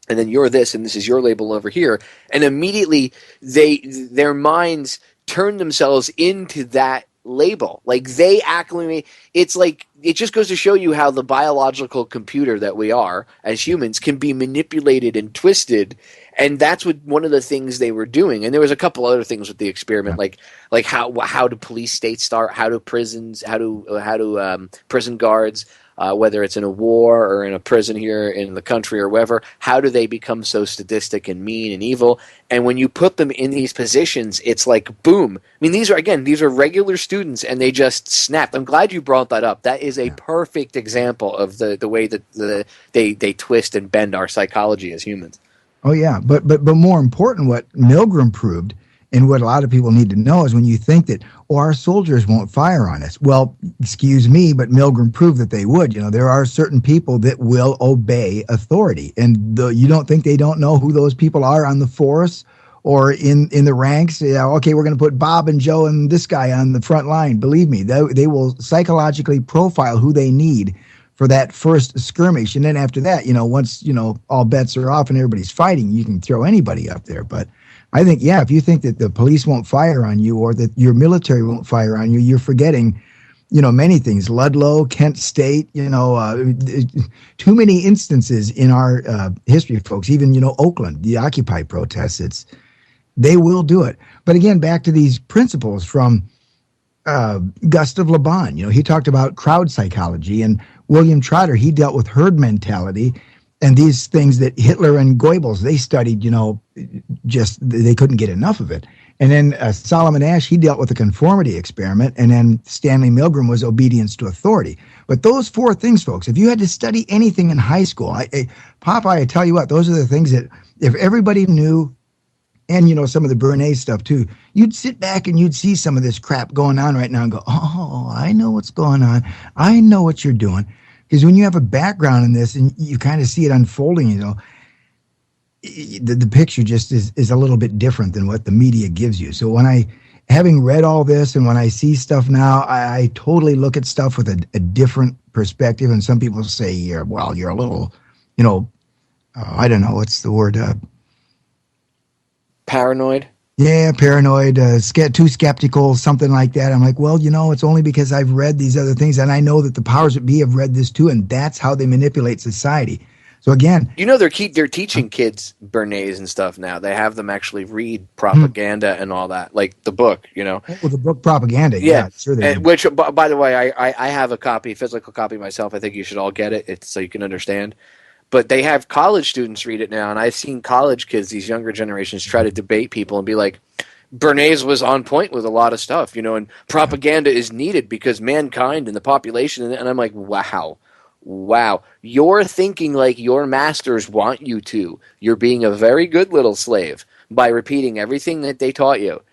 And then you're this, and this is your label over here. And immediately their minds turn themselves into that label. Like they acclimate. It's like, it just goes to show you how the biological computer that we are as humans can be manipulated and twisted. And that's what one of the things they were doing. And there was a couple other things with the experiment, like how do police states start? How do prisons? How do prison guards? Whether it's in a war or in a prison here in the country or wherever, how do they become so sadistic and mean and evil? And when you put them in these positions, it's like, boom. I mean, these are regular students, and they just snapped. I'm glad you brought that up. That is a perfect example of the way that they twist and bend our psychology as humans. Oh, yeah. But more important, what Milgram proved, and what a lot of people need to know, is when you think that, our soldiers won't fire on us. Well, excuse me, but Milgram proved that they would. There are certain people that will obey authority. And you don't think they don't know who those people are on the force or in the ranks? Okay, we're going to put Bob and Joe and this guy on the front line. Believe me, they will psychologically profile who they need for that first skirmish. And then after that, once, all bets are off and everybody's fighting, you can throw anybody up there. But I think, if you think that the police won't fire on you or that your military won't fire on you, you're forgetting, many things. Ludlow, Kent State, too many instances in our history, folks. Even, Oakland, the Occupy protests, they will do it. But again, back to these principles from Gustav Le Bon. He talked about crowd psychology, and William Trotter, he dealt with herd mentality. And these things that Hitler and Goebbels, they studied, just they couldn't get enough of it. And then Solomon Asch, he dealt with the conformity experiment. And then Stanley Milgram was obedience to authority. But those four things, folks, if you had to study anything in high school, Popeye, I tell you what, those are the things that if everybody knew, and, some of the Bernays stuff too, you'd sit back and you'd see some of this crap going on right now and go, oh, I know what's going on. I know what you're doing. Because when you have a background in this and you kind of see it unfolding, the picture just is a little bit different than what the media gives you. So having read all this and when I see stuff now, I totally look at stuff with a different perspective. And some people say, you're a little, I don't know, what's the word? Paranoid? Yeah, paranoid, too skeptical, something like that. I'm like, well, it's only because I've read these other things, and I know that the powers that be have read this too, and that's how they manipulate society. So again, they're teaching kids Bernays and stuff now. They have them actually read propaganda and all that, like the book. Well, the book Propaganda, yeah, sure. Which, by the way, I have a physical copy myself. I think you should all get it. It's so you can understand. But they have college students read it now, and I've seen college kids, these younger generations, try to debate people and be like, Bernays was on point with a lot of stuff, and propaganda is needed because mankind and the population, and I'm like, wow, you're thinking like your masters want you to. You're being a very good little slave by repeating everything that they taught you.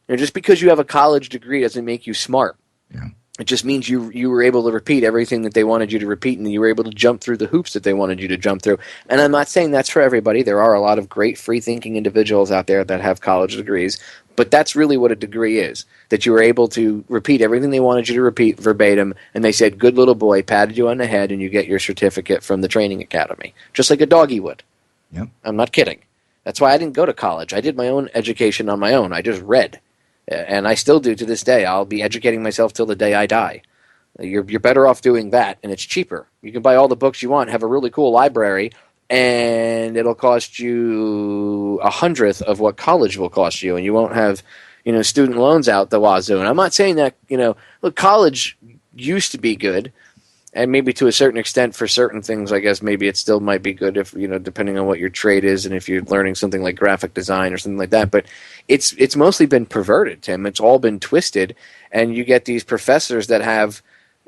Just because you have a college degree doesn't make you smart. Yeah. It just means you were able to repeat everything that they wanted you to repeat, and you were able to jump through the hoops that they wanted you to jump through. And I'm not saying that's for everybody. There are a lot of great free-thinking individuals out there that have college degrees, but that's really what a degree is, that you were able to repeat everything they wanted you to repeat verbatim, and they said, good little boy, patted you on the head, and you get your certificate from the training academy, just like a doggy would. Yep. I'm not kidding. That's why I didn't go to college. I did my own education on my own. I just read. And I still do to this day. I'll be educating myself till the day I die. You're better off doing that, and it's cheaper. You can buy all the books you want, have a really cool library, and it'll cost you 1/100th of what college will cost you, and you won't have, student loans out the wazoo. And I'm not saying that, look, college used to be good, and maybe to a certain extent for certain things, I guess maybe it still might be good if, depending on what your trade is and if you're learning something like graphic design or something like that. But it's mostly been perverted, Tim. It's all been twisted, and you get these professors that have,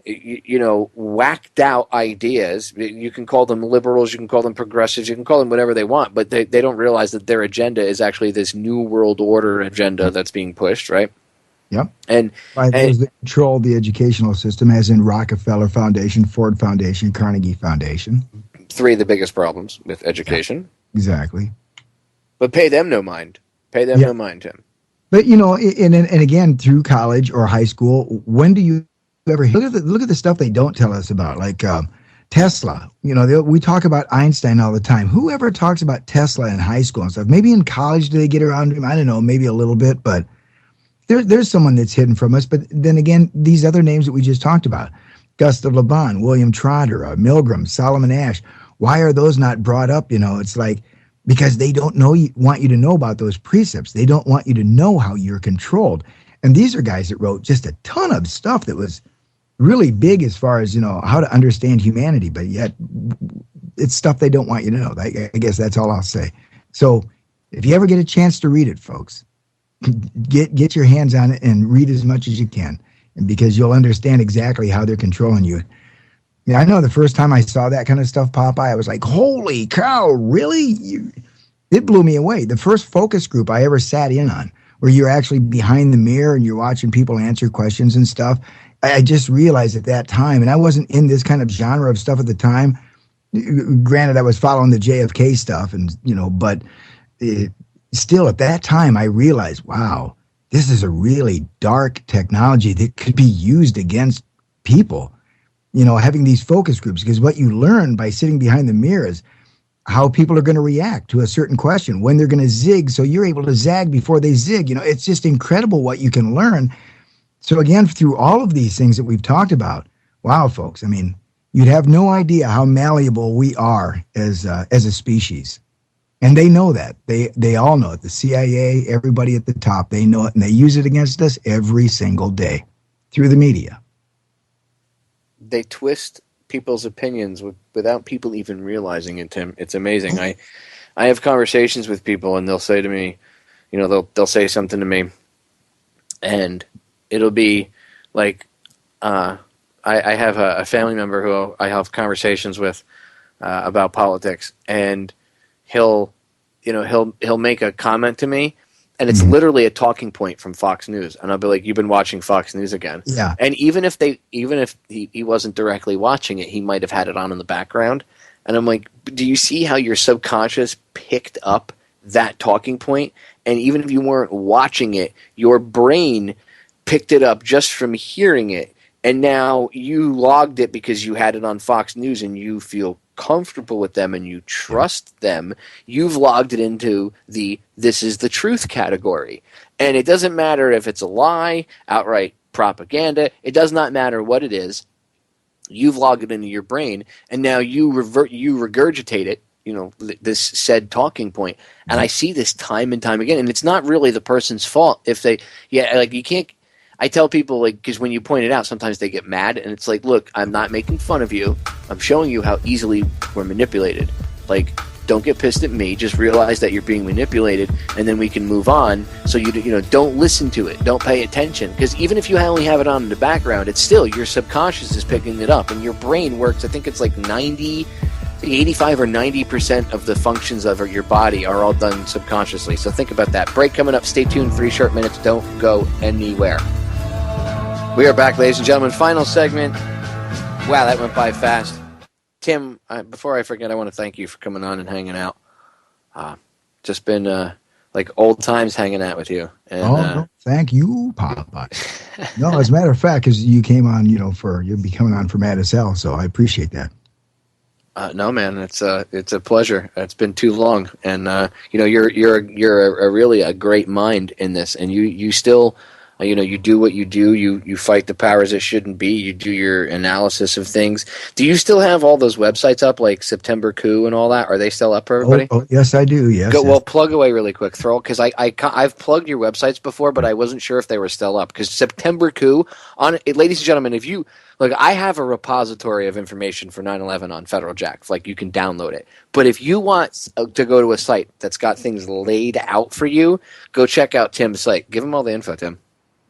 whacked out ideas. You can call them liberals, you can call them progressives, you can call them whatever they want, but they don't realize that their agenda is actually this new world order agenda that's being pushed, right? Yep. And by those that control the educational system, as in Rockefeller Foundation, Ford Foundation, Carnegie Foundation. 3 of the biggest problems with education. Yeah, exactly. But pay them no mind. Pay them no mind, Tim. But, and again, through college or high school, when do you ever look at the stuff they don't tell us about, like Tesla? We talk about Einstein all the time. Whoever talks about Tesla in high school and stuff, maybe in college do they get around to him? I don't know, maybe a little bit, but there's someone that's hidden from us. But then again, these other names that we just talked about, Gustav Le Bon, William Trotter, Milgram, Solomon Asch, why are those not brought up? It's like, because they don't want you to know about those precepts. They don't want you to know how you're controlled. And these are guys that wrote just a ton of stuff that was really big as far as, how to understand humanity, but yet it's stuff they don't want you to know. I guess that's all I'll say. So if you ever get a chance to read it, folks, get your hands on it and read as much as you can, and because you'll understand exactly how they're controlling you. I know the first time I saw that kind of stuff, Popeye, I was like, holy cow, really? It blew me away. The first focus group I ever sat in on, where you're actually behind the mirror and you're watching people answer questions and stuff, I just realized at that time, and I wasn't in this kind of genre of stuff at the time. Granted, I was following the JFK stuff, and but still at that time, I realized, wow, this is a really dark technology that could be used against people. Having these focus groups, because what you learn by sitting behind the mirror is how people are going to react to a certain question, when they're going to zig, so you're able to zag before they zig. It's just incredible what you can learn. So again, through all of these things that we've talked about, wow, folks, you'd have no idea how malleable we are as a species. And they know that. They all know it. The CIA, everybody at the top, they know it, and they use it against us every single day through the media. They twist people's opinions without people even realizing it, Tim. It's amazing. I have conversations with people, and they'll say to me, they'll say something to me, and it'll be like, I have a family member who I have conversations with about politics, and he'll make a comment to me, and it's literally a talking point from Fox News, and I'll be like, "You've been watching Fox News again." Yeah. And even if he wasn't directly watching it, he might have had it on in the background, and I'm like, "Do you see how your subconscious picked up that talking point? And even if you weren't watching it, your brain picked it up just from hearing it, and now you logged it because you had it on Fox News, and you feel comfortable with them and you trust them. You've logged it into the this is the truth category. And it doesn't matter if it's a lie, outright propaganda. It does not matter what it is. You've logged it into your brain, and now you regurgitate it, this said talking point. And I see this time and time again, and it's not really the person's fault if they, you can't. I tell people, because when you point it out, sometimes they get mad, and it's like, look, I'm not making fun of you. I'm showing you how easily we're manipulated. Don't get pissed at me. Just realize that you're being manipulated, and then we can move on. So you don't listen to it. Don't pay attention, because even if you only have it on in the background, it's still your subconscious is picking it up, and your brain works. I think it's like 85 or 90% of the functions of your body are all done subconsciously. So think about that. Break coming up. Stay tuned. 3 short minutes. Don't go anywhere. We are back, ladies and gentlemen. Final segment. Wow, that went by fast. Tim, before I forget, I want to thank you for coming on and hanging out. Just been like old times hanging out with you. And, no, thank you, Papa. No, as a matter of fact, because you came on, you'll be coming on for Mad as Hell, so I appreciate that. No, man, it's a pleasure. It's been too long, and you're really a great mind in this, and you still. You do what you do. You fight the powers that shouldn't be. You do your analysis of things. Do you still have all those websites up, like September Coup and all that? Are they still up for everybody? Oh, yes, I do. Yes. Go, well, plug away really quick, because I've plugged your websites before, but I wasn't sure if they were still up. Because September Coup, ladies and gentlemen, if you look, I have a repository of information for 9/11 on Federal Jack. Like, you can download it. But if you want to go to a site that's got things laid out for you, go check out Tim's site. Give him all the info, Tim.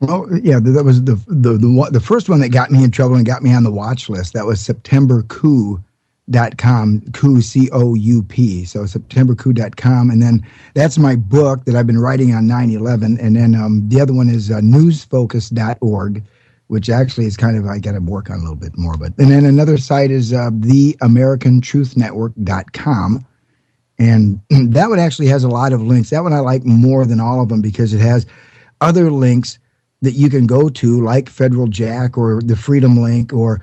Oh, yeah, that was the first one that got me in trouble and got me on the watch list. That was septembercoup.com, coup, C-O-U-P, so septembercoup.com. And then that's my book that I've been writing on 9/11. And then the other one is newsfocus.org, which actually is kind of, I got to work on a little bit more. And then another site is theamericantruthnetwork.com. And that one actually has a lot of links. That one I like more than all of them because it has other links that you can go to, like Federal Jack or the Freedom Link or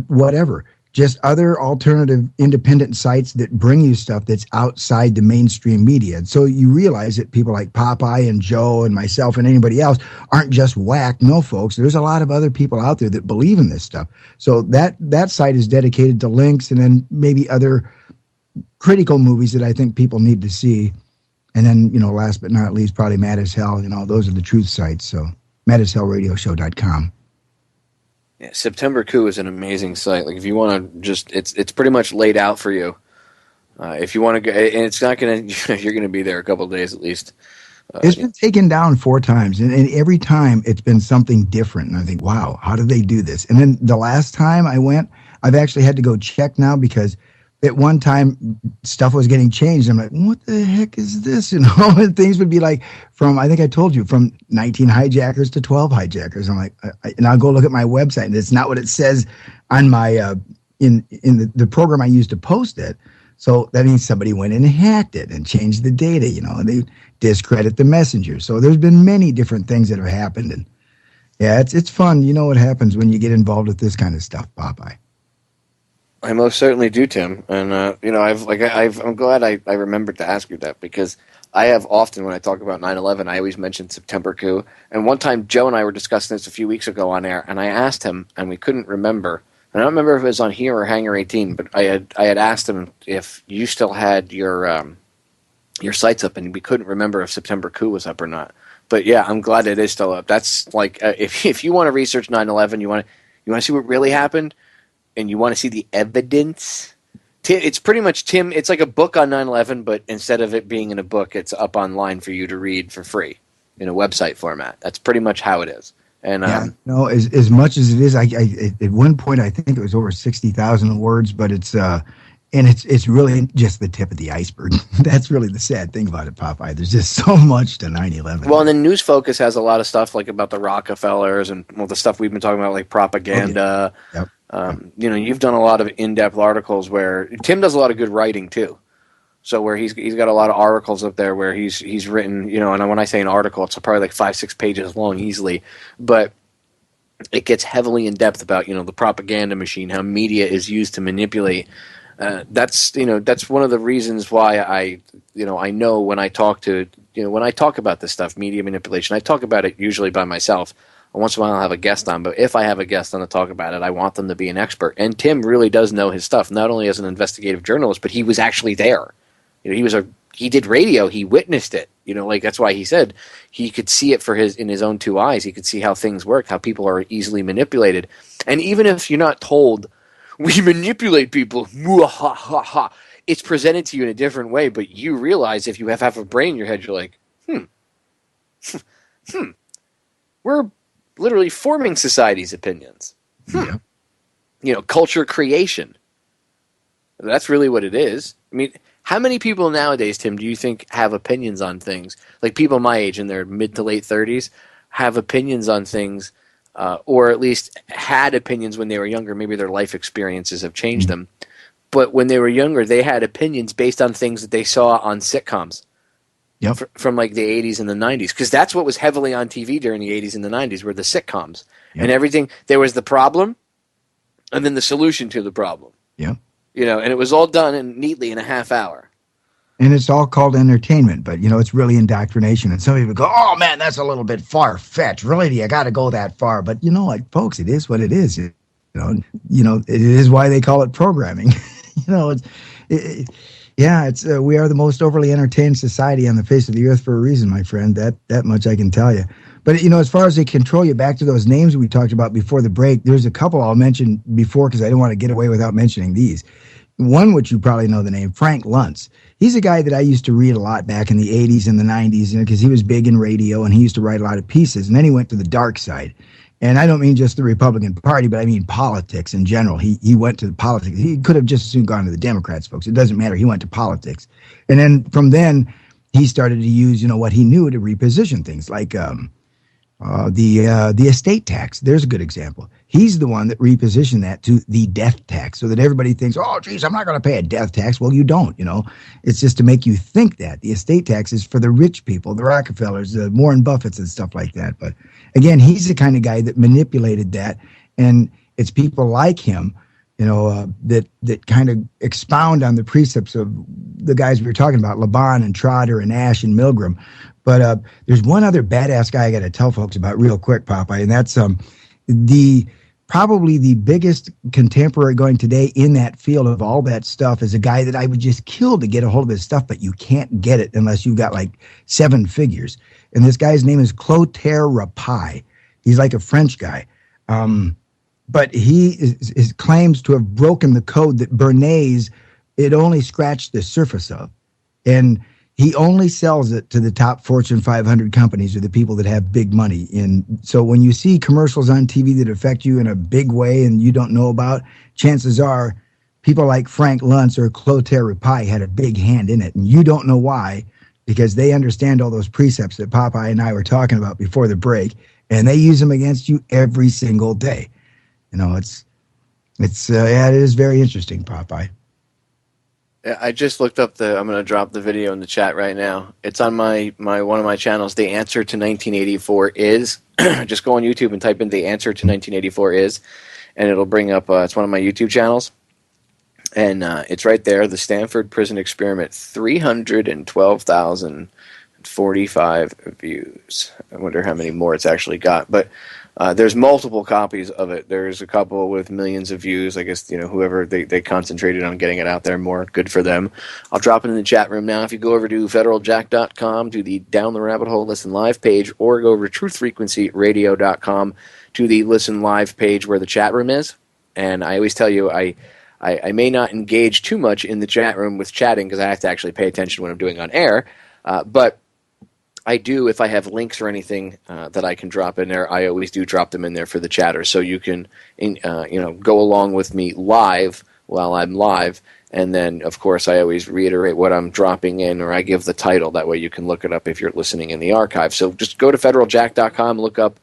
whatever. Just other alternative independent sites that bring you stuff that's outside the mainstream media. And so you realize that people like Popeye and Joe and myself and anybody else aren't just whack. No, folks, there's a lot of other people out there that believe in this stuff. So that site is dedicated to links and then maybe other critical movies that I think people need to see. And then, last but not least, probably Mad as Hell. Those are the truth sites. So madashellradioshow.com. Yeah, September Coup is an amazing site. Like, if you want to it's pretty much laid out for you. If you want to go, and it's not going to, you're going to be there a couple of days at least. It's been taken down 4 times, and every time it's been something different. And I think, wow, how did they do this? And then the last time I went, I've actually had to go check now because at one time stuff was getting changed. I'm like, what the heck is this? And things would be like I think I told you, from 19 hijackers to 12 hijackers. I'm like, and I'll go look at my website and it's not what it says on my, in the program I used to post it. So that means somebody went in and hacked it and changed the data, and they discredit the messenger. So there's been many different things that have happened. And yeah, it's fun. You know what happens when you get involved with this kind of stuff, Popeye. I most certainly do, Tim, and I'm glad I remembered to ask you that because I have often when I talk about 9/11, I always mention September Coup. And one time, Joe and I were discussing this a few weeks ago on air, and I asked him, and we couldn't remember. And I don't remember if it was on here or Hangar 18, but I had asked him if you still had your sites up, and we couldn't remember if September Coup was up or not. But yeah, I'm glad it is still up. That's like if you want to research 9/11, you want to see what really happened. And you want to see the evidence, it's pretty much, Tim, it's like a book on 9/11, but instead of it being in a book, it's up online for you to read for free in a website format. That's pretty much how it is. And as much as it is, I at one point I think it was over 60,000 words, but it's really just the tip of the iceberg. That's really the sad thing about it, Popeye. There's just so much to 9/11. Well, and then News Focus has a lot of stuff like about the Rockefellers and the stuff we've been talking about, like propaganda. Okay. Yep. You've done a lot of in-depth articles where Tim does a lot of good writing too. So where he's got a lot of articles up there where he's written, and when I say an article, it's probably like 5-6 pages long easily, but it gets heavily in depth about, the propaganda machine, how media is used to manipulate. That's one of the reasons why I know when I talk about this stuff, media manipulation, I talk about it usually by myself. Once in a while I'll have a guest on, but if I have a guest on to talk about it, I want them to be an expert. And Tim really does know his stuff, not only as an investigative journalist, but he was actually there. He did radio, he witnessed it. That's why he said he could see it in his own 2 eyes. He could see how things work, how people are easily manipulated. And even if you're not told, we manipulate people, it's presented to you in a different way, but you realize if you have half a brain in your head, you're like, we're literally forming society's opinions. Culture creation. That's really what it is. I mean, how many people nowadays, Tim, do you think have opinions on things? Like people my age in their mid to late 30s have opinions on things or at least had opinions when they were younger. Maybe their life experiences have changed them. But when they were younger, they had opinions based on things that they saw on sitcoms from like the 80s and the 90s. Because that's what was heavily on TV during the 80s and the 90s were the sitcoms. And everything. There was the problem and then the solution to the problem. Yeah. You know, and it was all done neatly in a half hour. And it's all called entertainment, but, you know, it's really indoctrination. And some people go, oh, man, that's a little bit far-fetched. Really, you got to go that far. But, you know, like, folks, it is what it is. You know, it is why they call it programming. You know, we are the most overly entertained society on the face of the earth for a reason, my friend. That much I can tell you. But, you know, as far as they control you, back to those names we talked about before the break, there's a couple I'll mention before because I don't want to get away without mentioning these. One, which you probably know the name, Frank Luntz. He's a guy that I used to read a lot back in the 80s and the 90s, you know, because he was big in radio and he used to write a lot of pieces. And then he went to the dark side. And I don't mean just the Republican Party, but I mean politics in general. He went to the politics. He could have just as soon gone to the Democrats, folks. It doesn't matter. He went to politics. And then from then, he started to use, you know, what he knew to reposition things like the estate tax. There's a good example. He's the one that repositioned that to the death tax so that everybody thinks, oh, geez, I'm not going to pay a death tax. Well, you don't, you know. It's just to make you think that. The estate tax is for the rich people, the Rockefellers, the Warren Buffetts and stuff like that. But again, he's the kind of guy that manipulated that. And it's people like him, you know, that kind of expound on the precepts of the guys we were talking about, Laban and Trotter and Ash and Milgram. But there's one other badass guy I got to tell folks about real quick, Popeye, and that's probably the biggest contemporary going today in that field of all that stuff is a guy that I would just kill to get a hold of his stuff, but you can't get it unless you've got like 7 figures. And this guy's name is Clotaire Rapaille. He's like a French guy. But he claims to have broken the code that Bernays, it only scratched the surface of. And he only sells it to the top Fortune 500 companies or the people that have big money. And so when you see commercials on TV that affect you in a big way and you don't know about, chances are people like Frank Luntz or Clotaire Rapaille had a big hand in it. And you don't know why, because they understand all those precepts that Popeye and I were talking about before the break, and they use them against you every single day. You know, it is very interesting, Popeye. I just looked up I'm going to drop the video in the chat right now. It's on my one of my channels. The answer to 1984 is. Just go on YouTube and type in the answer to 1984 is, and it'll bring up. It's one of my YouTube channels, and it's right there. The Stanford Prison Experiment, 312,045 views. I wonder how many more it's actually got, but. There's multiple copies of it. There's a couple with millions of views. I guess, you know, whoever they concentrated on getting it out there more, good for them. I'll drop it in the chat room now. If you go over to federaljack.com to the Down the Rabbit Hole Listen Live page, or go over to truthfrequencyradio.com to the Listen Live page where the chat room is. And I always tell you, I may not engage too much in the chat room with chatting because I have to actually pay attention to what I'm doing on air. But I do, if I have links or anything that I can drop in there, I always do drop them in there for the chatter, so you can, go along with me live while I'm live. And then, of course, I always reiterate what I'm dropping in, or I give the title. That way, you can look it up if you're listening in the archive. So just go to federaljack.com, look up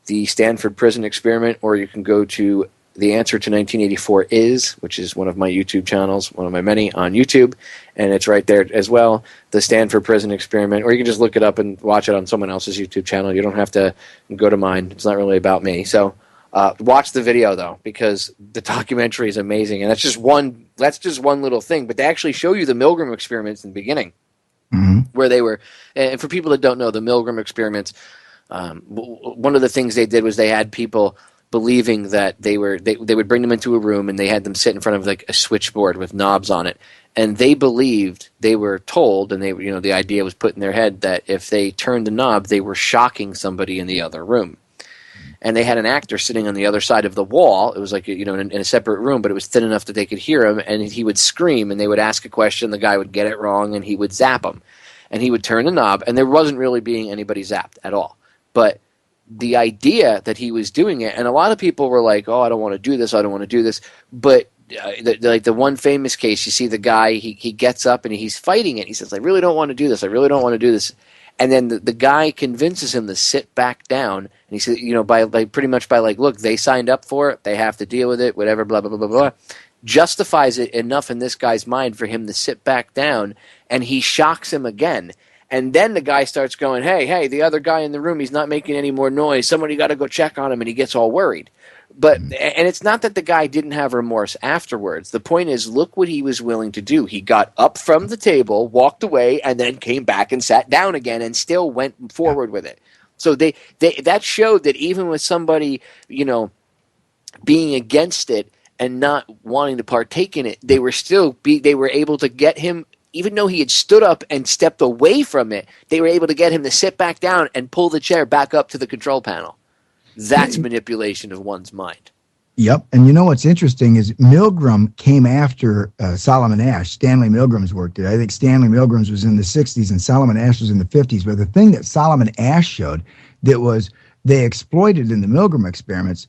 the Stanford Prison Experiment, or you can go to The Answer to 1984 Is, which is one of my YouTube channels, one of my many on YouTube, and it's right there as well, the Stanford Prison Experiment, or you can just look it up and watch it on someone else's YouTube channel. You don't have to go to mine. It's not really about me. So watch the video, though, because the documentary is amazing, and that's just one little thing, but they actually show you the Milgram experiments in the beginning, where they were, and for people that don't know, the Milgram experiments, one of the things they did was they had people believing that they would bring them into a room and they had them sit in front of like a switchboard with knobs on it, and they believed, they were told, and the idea was put in their head that if they turned the knob, they were shocking somebody in the other room. And they had an actor sitting on the other side of the wall. It was like, in a separate room, but it was thin enough that they could hear him, and he would scream, and they would ask a question, the guy would get it wrong, and he would zap them. And he would turn the knob, and there wasn't really being anybody zapped at all. But the idea that he was doing it, and a lot of people were like, oh, I don't want to do this, I don't want to do this. But the one famous case, you see the guy, he gets up and he's fighting it. He says, I really don't want to do this, I really don't want to do this. And then the guy convinces him to sit back down. And he said, pretty much by look, they signed up for it. They have to deal with it, whatever, blah, blah, blah, blah, blah. Justifies it enough in this guy's mind for him to sit back down, and he shocks him again. And then the guy starts going, hey, the other guy in the room, he's not making any more noise. Somebody got to go check on him, and he gets all worried. And it's not that the guy didn't have remorse afterwards. The point is, look what he was willing to do. He got up from the table, walked away, and then came back and sat down again and still went forward with it. So that showed that even with somebody, being against it and not wanting to partake in it, they were able to get him, even though he had stood up and stepped away from it, they were able to get him to sit back down and pull the chair back up to the control panel. That's manipulation of one's mind. Yep. And you know what's interesting is Milgram came after Solomon Asch. Stanley Milgram's work did. I think Stanley Milgram's was in the 60s and Solomon Asch was in the 50s. But the thing that Solomon Asch showed that was they exploited in the Milgram experiments,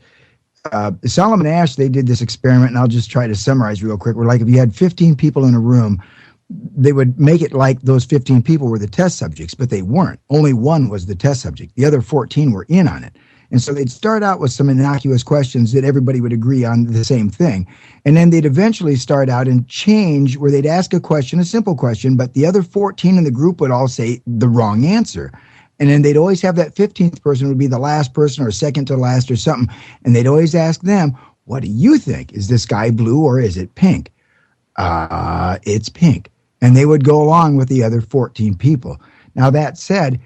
Solomon Asch, they did this experiment, and I'll just try to summarize real quick. Where if you had 15 people in a room, they would make it like those 15 people were the test subjects, but they weren't. Only one was the test subject. The other 14 were in on it. And so they'd start out with some innocuous questions that everybody would agree on the same thing. And then they'd eventually start out and change where they'd ask a question, a simple question, but the other 14 in the group would all say the wrong answer. And then they'd always have that 15th person would be the last person or second to last or something. And they'd always ask them, what do you think? Is the sky blue or is it pink? It's pink. And they would go along with the other 14 people. Now, that said,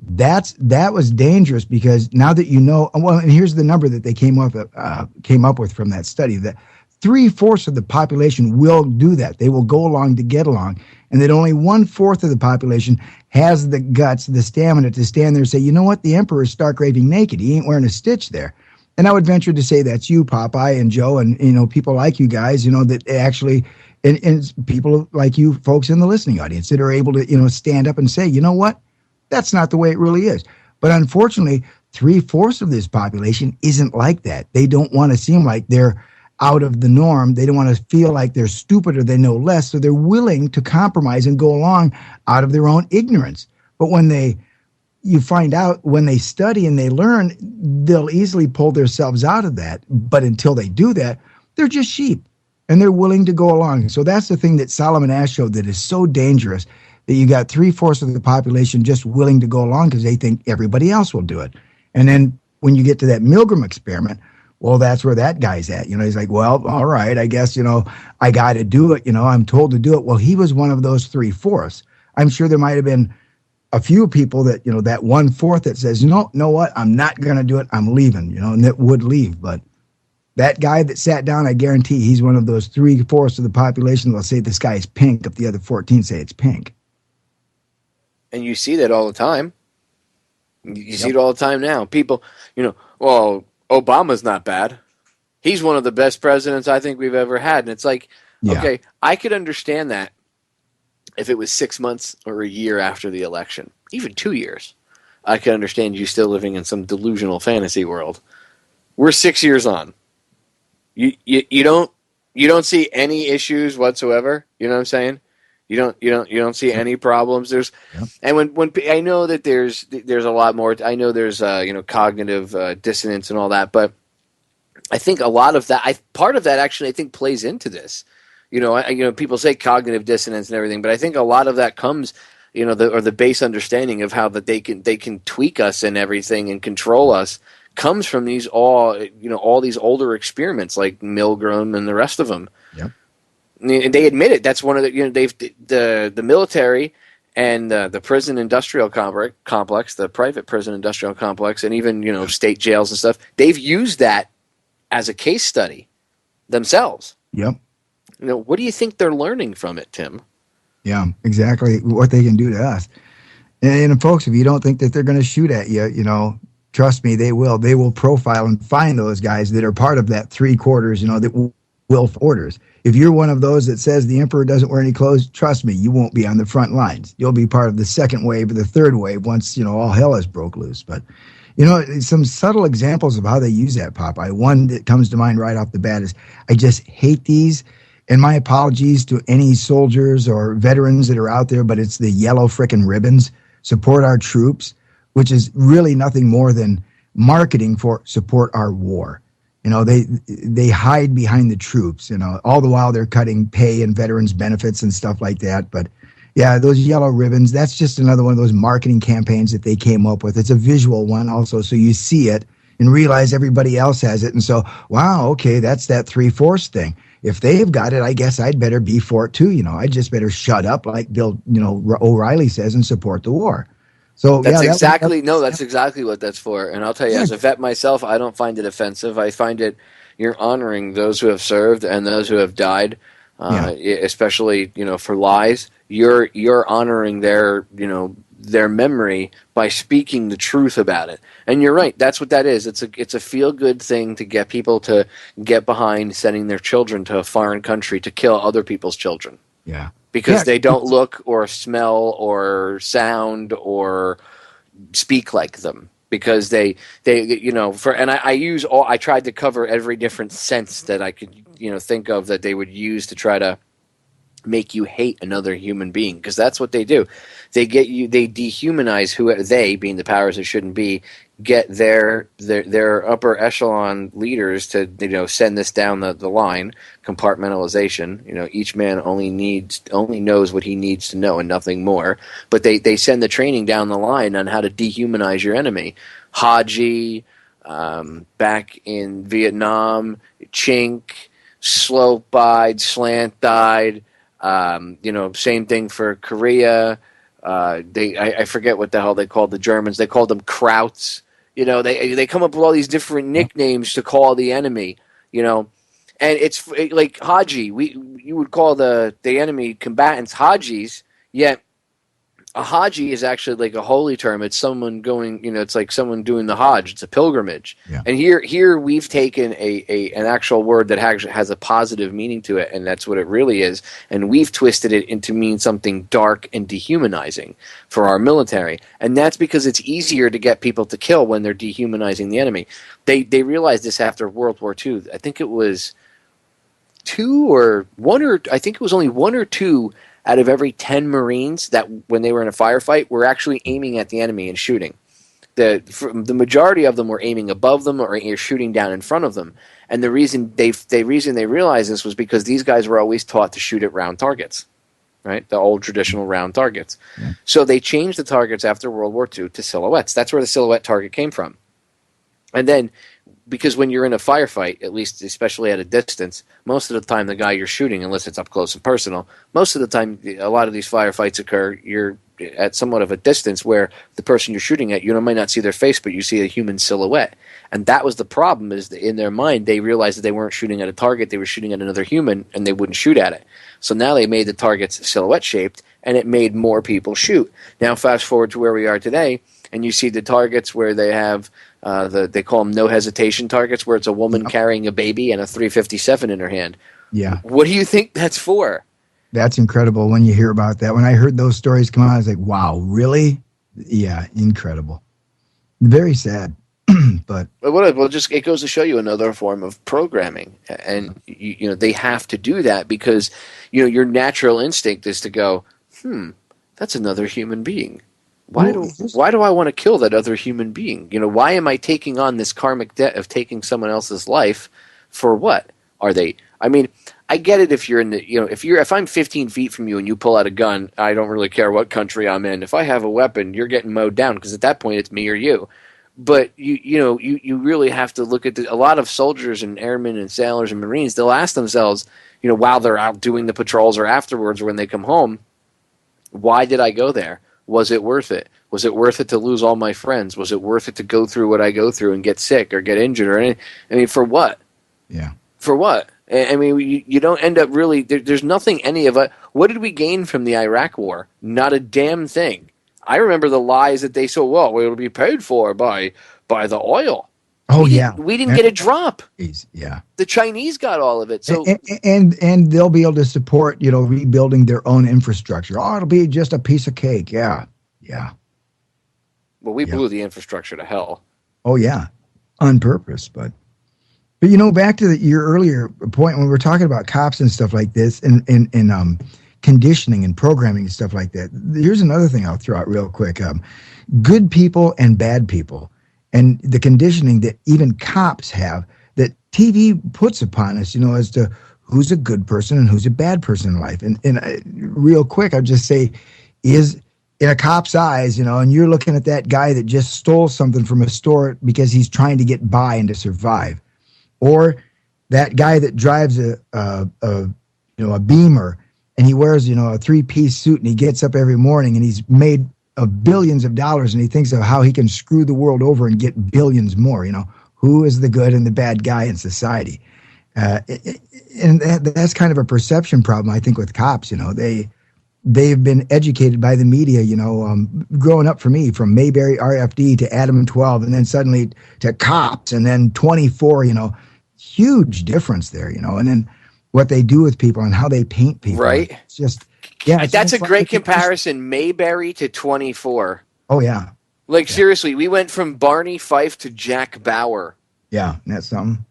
that was dangerous because now that and here's the number that they came up with from that study, that 3/4 of the population will do that. They will go along to get along, and that only 1/4 of the population has the guts, the stamina to stand there and say, you know what, the emperor is stark raving naked. He ain't wearing a stitch there. And I would venture to say that's you, Popeye and Joe, and people like you guys, that actually, and people like you folks in the listening audience that are able to stand up and say, you know what, that's not the way it really is. But unfortunately, 3/4 of this population isn't like that. They don't want to seem like they're out of the norm. They don't want to feel like they're stupid or they know less. So they're willing to compromise and go along out of their own ignorance. But you find out when they study and they learn, they'll easily pull themselves out of that. But until they do that, they're just sheep and they're willing to go along. So that's the thing that Solomon Asch showed that is so dangerous, that you got 3/4 of the population just willing to go along because they think everybody else will do it. And then when you get to that Milgram experiment, well, that's where that guy's at. He's like, well, all right, I guess, I got to do it. I'm told to do it. Well, he was one of those 3/4. I'm sure there might have been a few people that, that 1/4 that says, know what, I'm not going to do it. I'm leaving, and that would leave. But that guy that sat down, I guarantee he's one of those 3/4 of the population that'll say the sky is pink if the other 14 say it's pink. And you see that all the time. You see it all the time now. People, well, Obama's not bad. He's one of the best presidents I think we've ever had. And it's like, okay, I could understand that if it was 6 months or a year after the election, even 2 years. I could understand you still living in some delusional fantasy world. We're 6 years on. You don't see any issues whatsoever. You know what I'm saying? You don't see any problems. And when I know that there's a lot more. I know there's cognitive dissonance and all that, but I think a lot of that, part of that actually, I think plays into this. People say cognitive dissonance and everything, but I think a lot of that comes, the base understanding of how that they can tweak us and everything and control us comes from these all these older experiments like Milgram and the rest of them. Yep. And they admit it. That's one of the military and the prison industrial complex, the private prison industrial complex, and even state jails and stuff. They've used that as a case study themselves. Yep. What do you think they're learning from it, Tim? Yeah, exactly what they can do to us. And folks, if you don't think that they're going to shoot at you, trust me, they will. They will profile and find those guys that are part of that 3/4, that will orders. If you're one of those that says the emperor doesn't wear any clothes, trust me, you won't be on the front lines. You'll be part of the second wave or the third wave once, all hell has broke loose. But, some subtle examples of how they use that, Popeye. One that comes to mind right off the bat is, I just hate these. And my apologies to any soldiers or veterans that are out there, but it's the yellow frickin' ribbons. support our troops, which is really nothing more than marketing for support our war. They hide behind the troops, all the while they're cutting pay and veterans benefits and stuff like that. But yeah, those yellow ribbons, that's just another one of those marketing campaigns that they came up with. It's a visual one also, so you see it and realize everybody else has it. And so, wow, okay, that's that 3/4 thing. If they've got it, I guess I'd better be for it too. I just better shut up, like Bill, O'Reilly says, and support the war. So that's yeah, that's exactly what that's for. And I'll tell you, as a vet myself, I don't find it offensive. I find you're honoring those who have served and those who have died, especially for lies. You're honoring their memory by speaking the truth about it. And you're right, that's what that is. It's a feel good thing to get people to get behind sending their children to a foreign country to kill other people's children. Yeah. Because they don't look or smell or sound or speak like them. Because they I tried to cover every different sense that I could think of that they would use to try to make you hate another human being, because that's what they do. They dehumanize who they, being the powers that shouldn't be, get their upper echelon leaders to send this down the line. Compartmentalization. Each man only knows what he needs to know and nothing more. But they send the training down the line on how to dehumanize your enemy. Haji, back in Vietnam, Chink, slope-eyed, slant-eyed. Same thing for Korea. I forget what the hell they called the Germans. They called them Krauts. They come up with all these different nicknames to call the enemy. And it's like Haji. You would call the enemy combatants Hajis, yet a Haji is actually like a holy term. It's someone going, it's like someone doing the Hajj. It's a pilgrimage. Yeah. And here we've taken an actual word that has a positive meaning to it, and that's what it really is. And we've twisted it into mean something dark and dehumanizing for our military. And that's because it's easier to get people to kill when they're dehumanizing the enemy. They realized this after World War II. I think it was only one or two out of every 10 Marines that, when they were in a firefight, were actually aiming at the enemy and shooting. The majority of them were aiming above them or shooting down in front of them. And the reason they realized this was because these guys were always taught to shoot at round targets, right? The old traditional round targets. Yeah. So they changed the targets after World War II to silhouettes. That's where the silhouette target came from. And then, because when you're in a firefight, at least especially at a distance, most of the time the guy you're shooting, unless it's up close and personal, most of the time a lot of these firefights occur, you're at somewhat of a distance where the person you're shooting at, might not see their face, but you see a human silhouette. And that was the problem, is that in their mind they realized that they weren't shooting at a target, they were shooting at another human, and they wouldn't shoot at it. So now they made the targets silhouette shaped, and it made more people shoot. Now fast forward to where we are today, and you see the targets where they have they call them no hesitation targets, where it's a woman carrying a baby and a .357 in her hand. Yeah. What do you think that's for? That's incredible when you hear about that. When I heard those stories come out, I was like, wow, really? Yeah, incredible. Very sad. But it goes to show you another form of programming, and they have to do that because your natural instinct is to go, that's another human being. Why do I want to kill that other human being? Why am I taking on this karmic debt of taking someone else's life? For what? Are they? I mean, I get it if you're in the if I'm 15 feet from you and you pull out a gun, I don't really care what country I'm in. If I have a weapon, you're getting mowed down, because at that point it's me or you. But you really have to look at a lot of soldiers and airmen and sailors and Marines. They'll ask themselves, while they're out doing the patrols or afterwards or when they come home, why did I go there? Was it worth it? Was it worth it to lose all my friends? Was it worth it to go through what I go through and get sick or get injured or anything? I mean, for what? Yeah. For what? I mean, you don't end up really. There's nothing any of it. What did we gain from the Iraq War? Not a damn thing. I remember the lies that they said, well, it'll be paid for by the oil. Oh, we didn't get a drop. Yeah. The Chinese got all of it. So and they'll be able to support, rebuilding their own infrastructure. Oh, it'll be just a piece of cake. Yeah. Yeah. Well, we blew the infrastructure to hell. Oh, yeah. On purpose. But back to your earlier point when we were talking about cops and stuff like this, and conditioning and programming and stuff like that. Here's another thing I'll throw out real quick. Good people and bad people, and the conditioning that even cops have that TV puts upon us, as to who's a good person and who's a bad person in life. And real quick, I'll just say, is in a cop's eyes, and you're looking at that guy that just stole something from a store because he's trying to get by and to survive, or that guy that drives a Beamer and he wears, a 3-piece suit and he gets up every morning and he's made of billions of dollars and he thinks of how he can screw the world over and get billions more. Who is the good and the bad guy in society? And that's kind of a perception problem, I think, with cops. They've been educated by the media, growing up for me, from Mayberry RFD to Adam and 12, and then suddenly to cops, and then 24, huge difference there, and then what they do with people and how they paint people. Right. It's just, yeah. That's a great comparison, Mayberry to 24. Oh, yeah. Like, seriously, we went from Barney Fife to Jack Bauer. Yeah, that's something.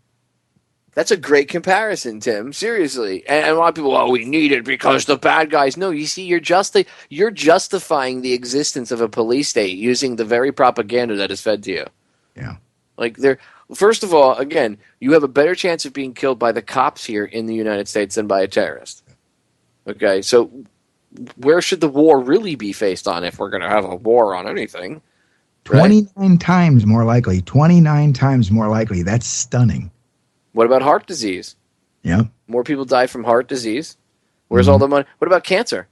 That's a great comparison, Tim. Seriously. And a lot of people, we need it because the bad guys. No, you see, you're justifying the existence of a police state using the very propaganda that is fed to you. Yeah. Like, first of all, again, you have a better chance of being killed by the cops here in the United States than by a terrorist. Okay, so where should the war really be faced on if we're going to have a war on anything? 29 times more likely. 29 times more likely. That's stunning. What about heart disease? Yeah. More people die from heart disease. Where's all the money? What about cancer?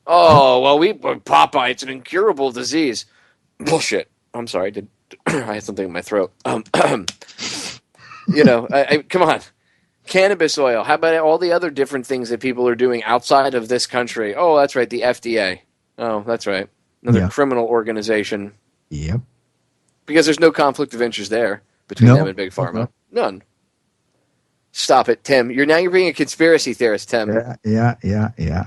Oh, well, Popeye, it's an incurable disease. Bullshit. I'm sorry. I had something in my throat. Come on. Cannabis oil. How about all the other different things that people are doing outside of this country? Oh, that's right. The FDA. Oh, that's right. Another criminal organization. Yep. because there's no conflict of interest there between them and Big Pharma. None. Stop it, Tim. You're being a conspiracy theorist, Tim. Yeah.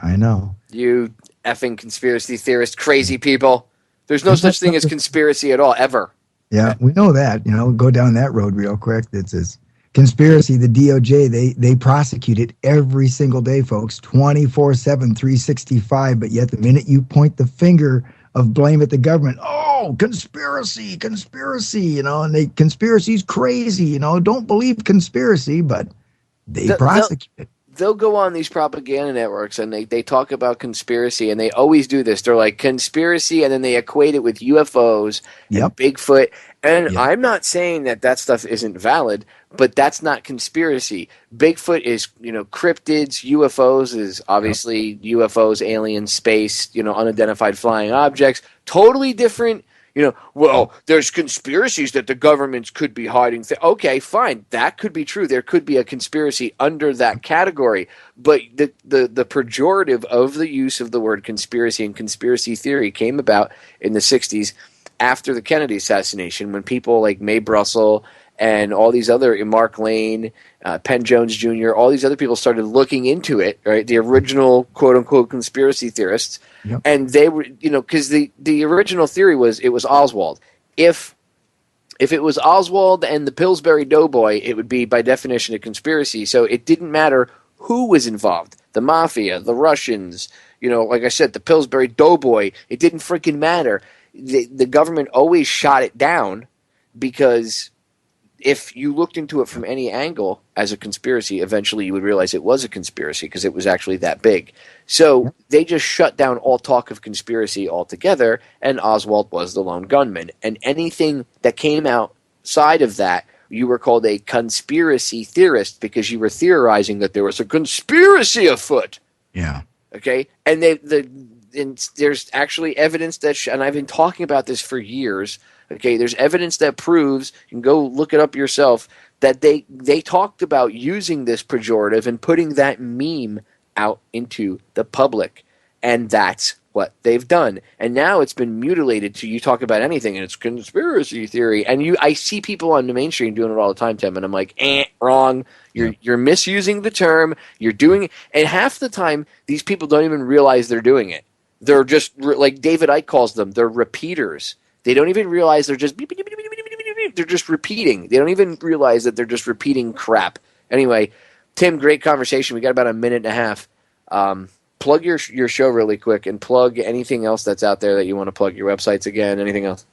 I know. You effing conspiracy theorist, crazy people. There's no such thing as conspiracy at all, ever. Yeah, we know that. Go down that road real quick. It's this conspiracy. The DOJ, they prosecute it every single day, folks, 24/7, 365. But yet the minute you point the finger of blame at the government, oh, conspiracy, and conspiracy's crazy, don't believe conspiracy, but they prosecute it. They'll go on these propaganda networks and they talk about conspiracy, and they always do this. They're like conspiracy, and then they equate it with UFOs and Bigfoot. And I'm not saying that stuff isn't valid, but that's not conspiracy. Bigfoot is, cryptids. UFOs is obviously UFOs, aliens, space, unidentified flying objects. Totally different. There's conspiracies that the governments could be hiding. Okay, fine. That could be true. There could be a conspiracy under that category. But the pejorative of the use of the word conspiracy and conspiracy theory came about in the 60s after the Kennedy assassination, when people like Mae Brussel and all these other, Mark Lane, Penn Jones Jr., all these other people started looking into it, right? The original quote-unquote conspiracy theorists. Yep. And they were, because the original theory was it was Oswald. If it was Oswald and the Pillsbury Doughboy, it would be by definition a conspiracy. So it didn't matter who was involved. The mafia, the Russians, like I said, the Pillsbury Doughboy. It didn't freaking matter. The government always shot it down because if you looked into it from any angle as a conspiracy, eventually you would realize it was a conspiracy because it was actually that big. So they just shut down all talk of conspiracy altogether, and Oswald was the lone gunman. And anything that came outside of that, you were called a conspiracy theorist because you were theorizing that there was a conspiracy afoot. Yeah. Okay? And there's actually evidence that, and I've been talking about this for years. Okay, there's evidence that proves, you can go look it up yourself, that they talked about using this pejorative and putting that meme out into the public. And that's what they've done. And now it's been mutilated to you talk about anything and it's conspiracy theory. And I see people on the mainstream doing it all the time, Tim, and I'm like, wrong. You're misusing the term. You're doing it. And half the time, these people don't even realize they're doing it. They're just, like David Icke calls them, they're repeaters. They don't even realize they're just repeating. They don't even realize that they're just repeating crap. Anyway, Tim, great conversation. We got about a minute and a half. plug your show really quick and plug anything else that's out there that you want to plug. Your websites again, anything else?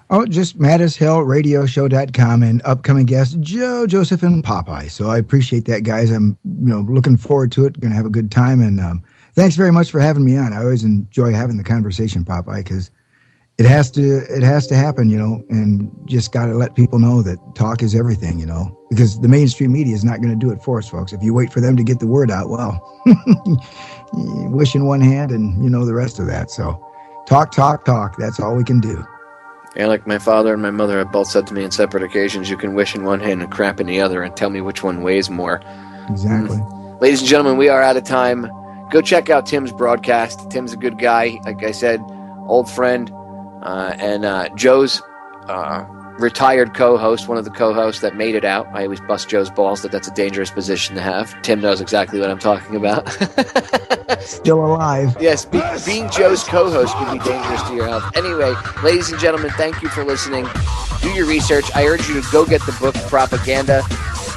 Oh, just MattisHillRadioshow.com and upcoming guests, Joesph, and Popeye. So I appreciate that, guys. I'm looking forward to it. Going to have a good time. And thanks very much for having me on. I always enjoy having the conversation, Popeye, because it has to happen, and just got to let people know that talk is everything, because the mainstream media is not going to do it for us, folks. If you wait for them to get the word out, well, wish in one hand and the rest of that. So talk. That's all we can do. Yeah, like my father and my mother have both said to me on separate occasions, you can wish in one hand and crap in the other and tell me which one weighs more. Exactly. Ladies and gentlemen, we are out of time. Go check out Tim's broadcast. Tim's a good guy. Like I said, old friend. And Joe's retired co-host, one of the co-hosts that made it out. I always bust Joe's balls that that's a dangerous position to have. Tim knows exactly what I'm talking about. Still alive. Yes, being Joe's co-host can be dangerous to your health. Anyway, ladies and gentlemen, thank you for listening. Do your research. I urge you to go get the book Propaganda.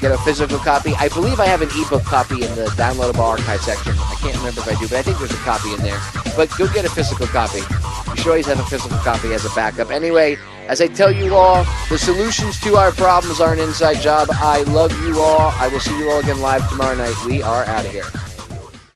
Get a physical copy. I believe I have an ebook copy in the downloadable archive section. I can't remember if I do, but I think there's a copy in there. But go get a physical copy. You should always have a physical copy as a backup. Anyway, as I tell you all, the solutions to our problems are an inside job. I love you all. I will see you all again live tomorrow night. We are out of here.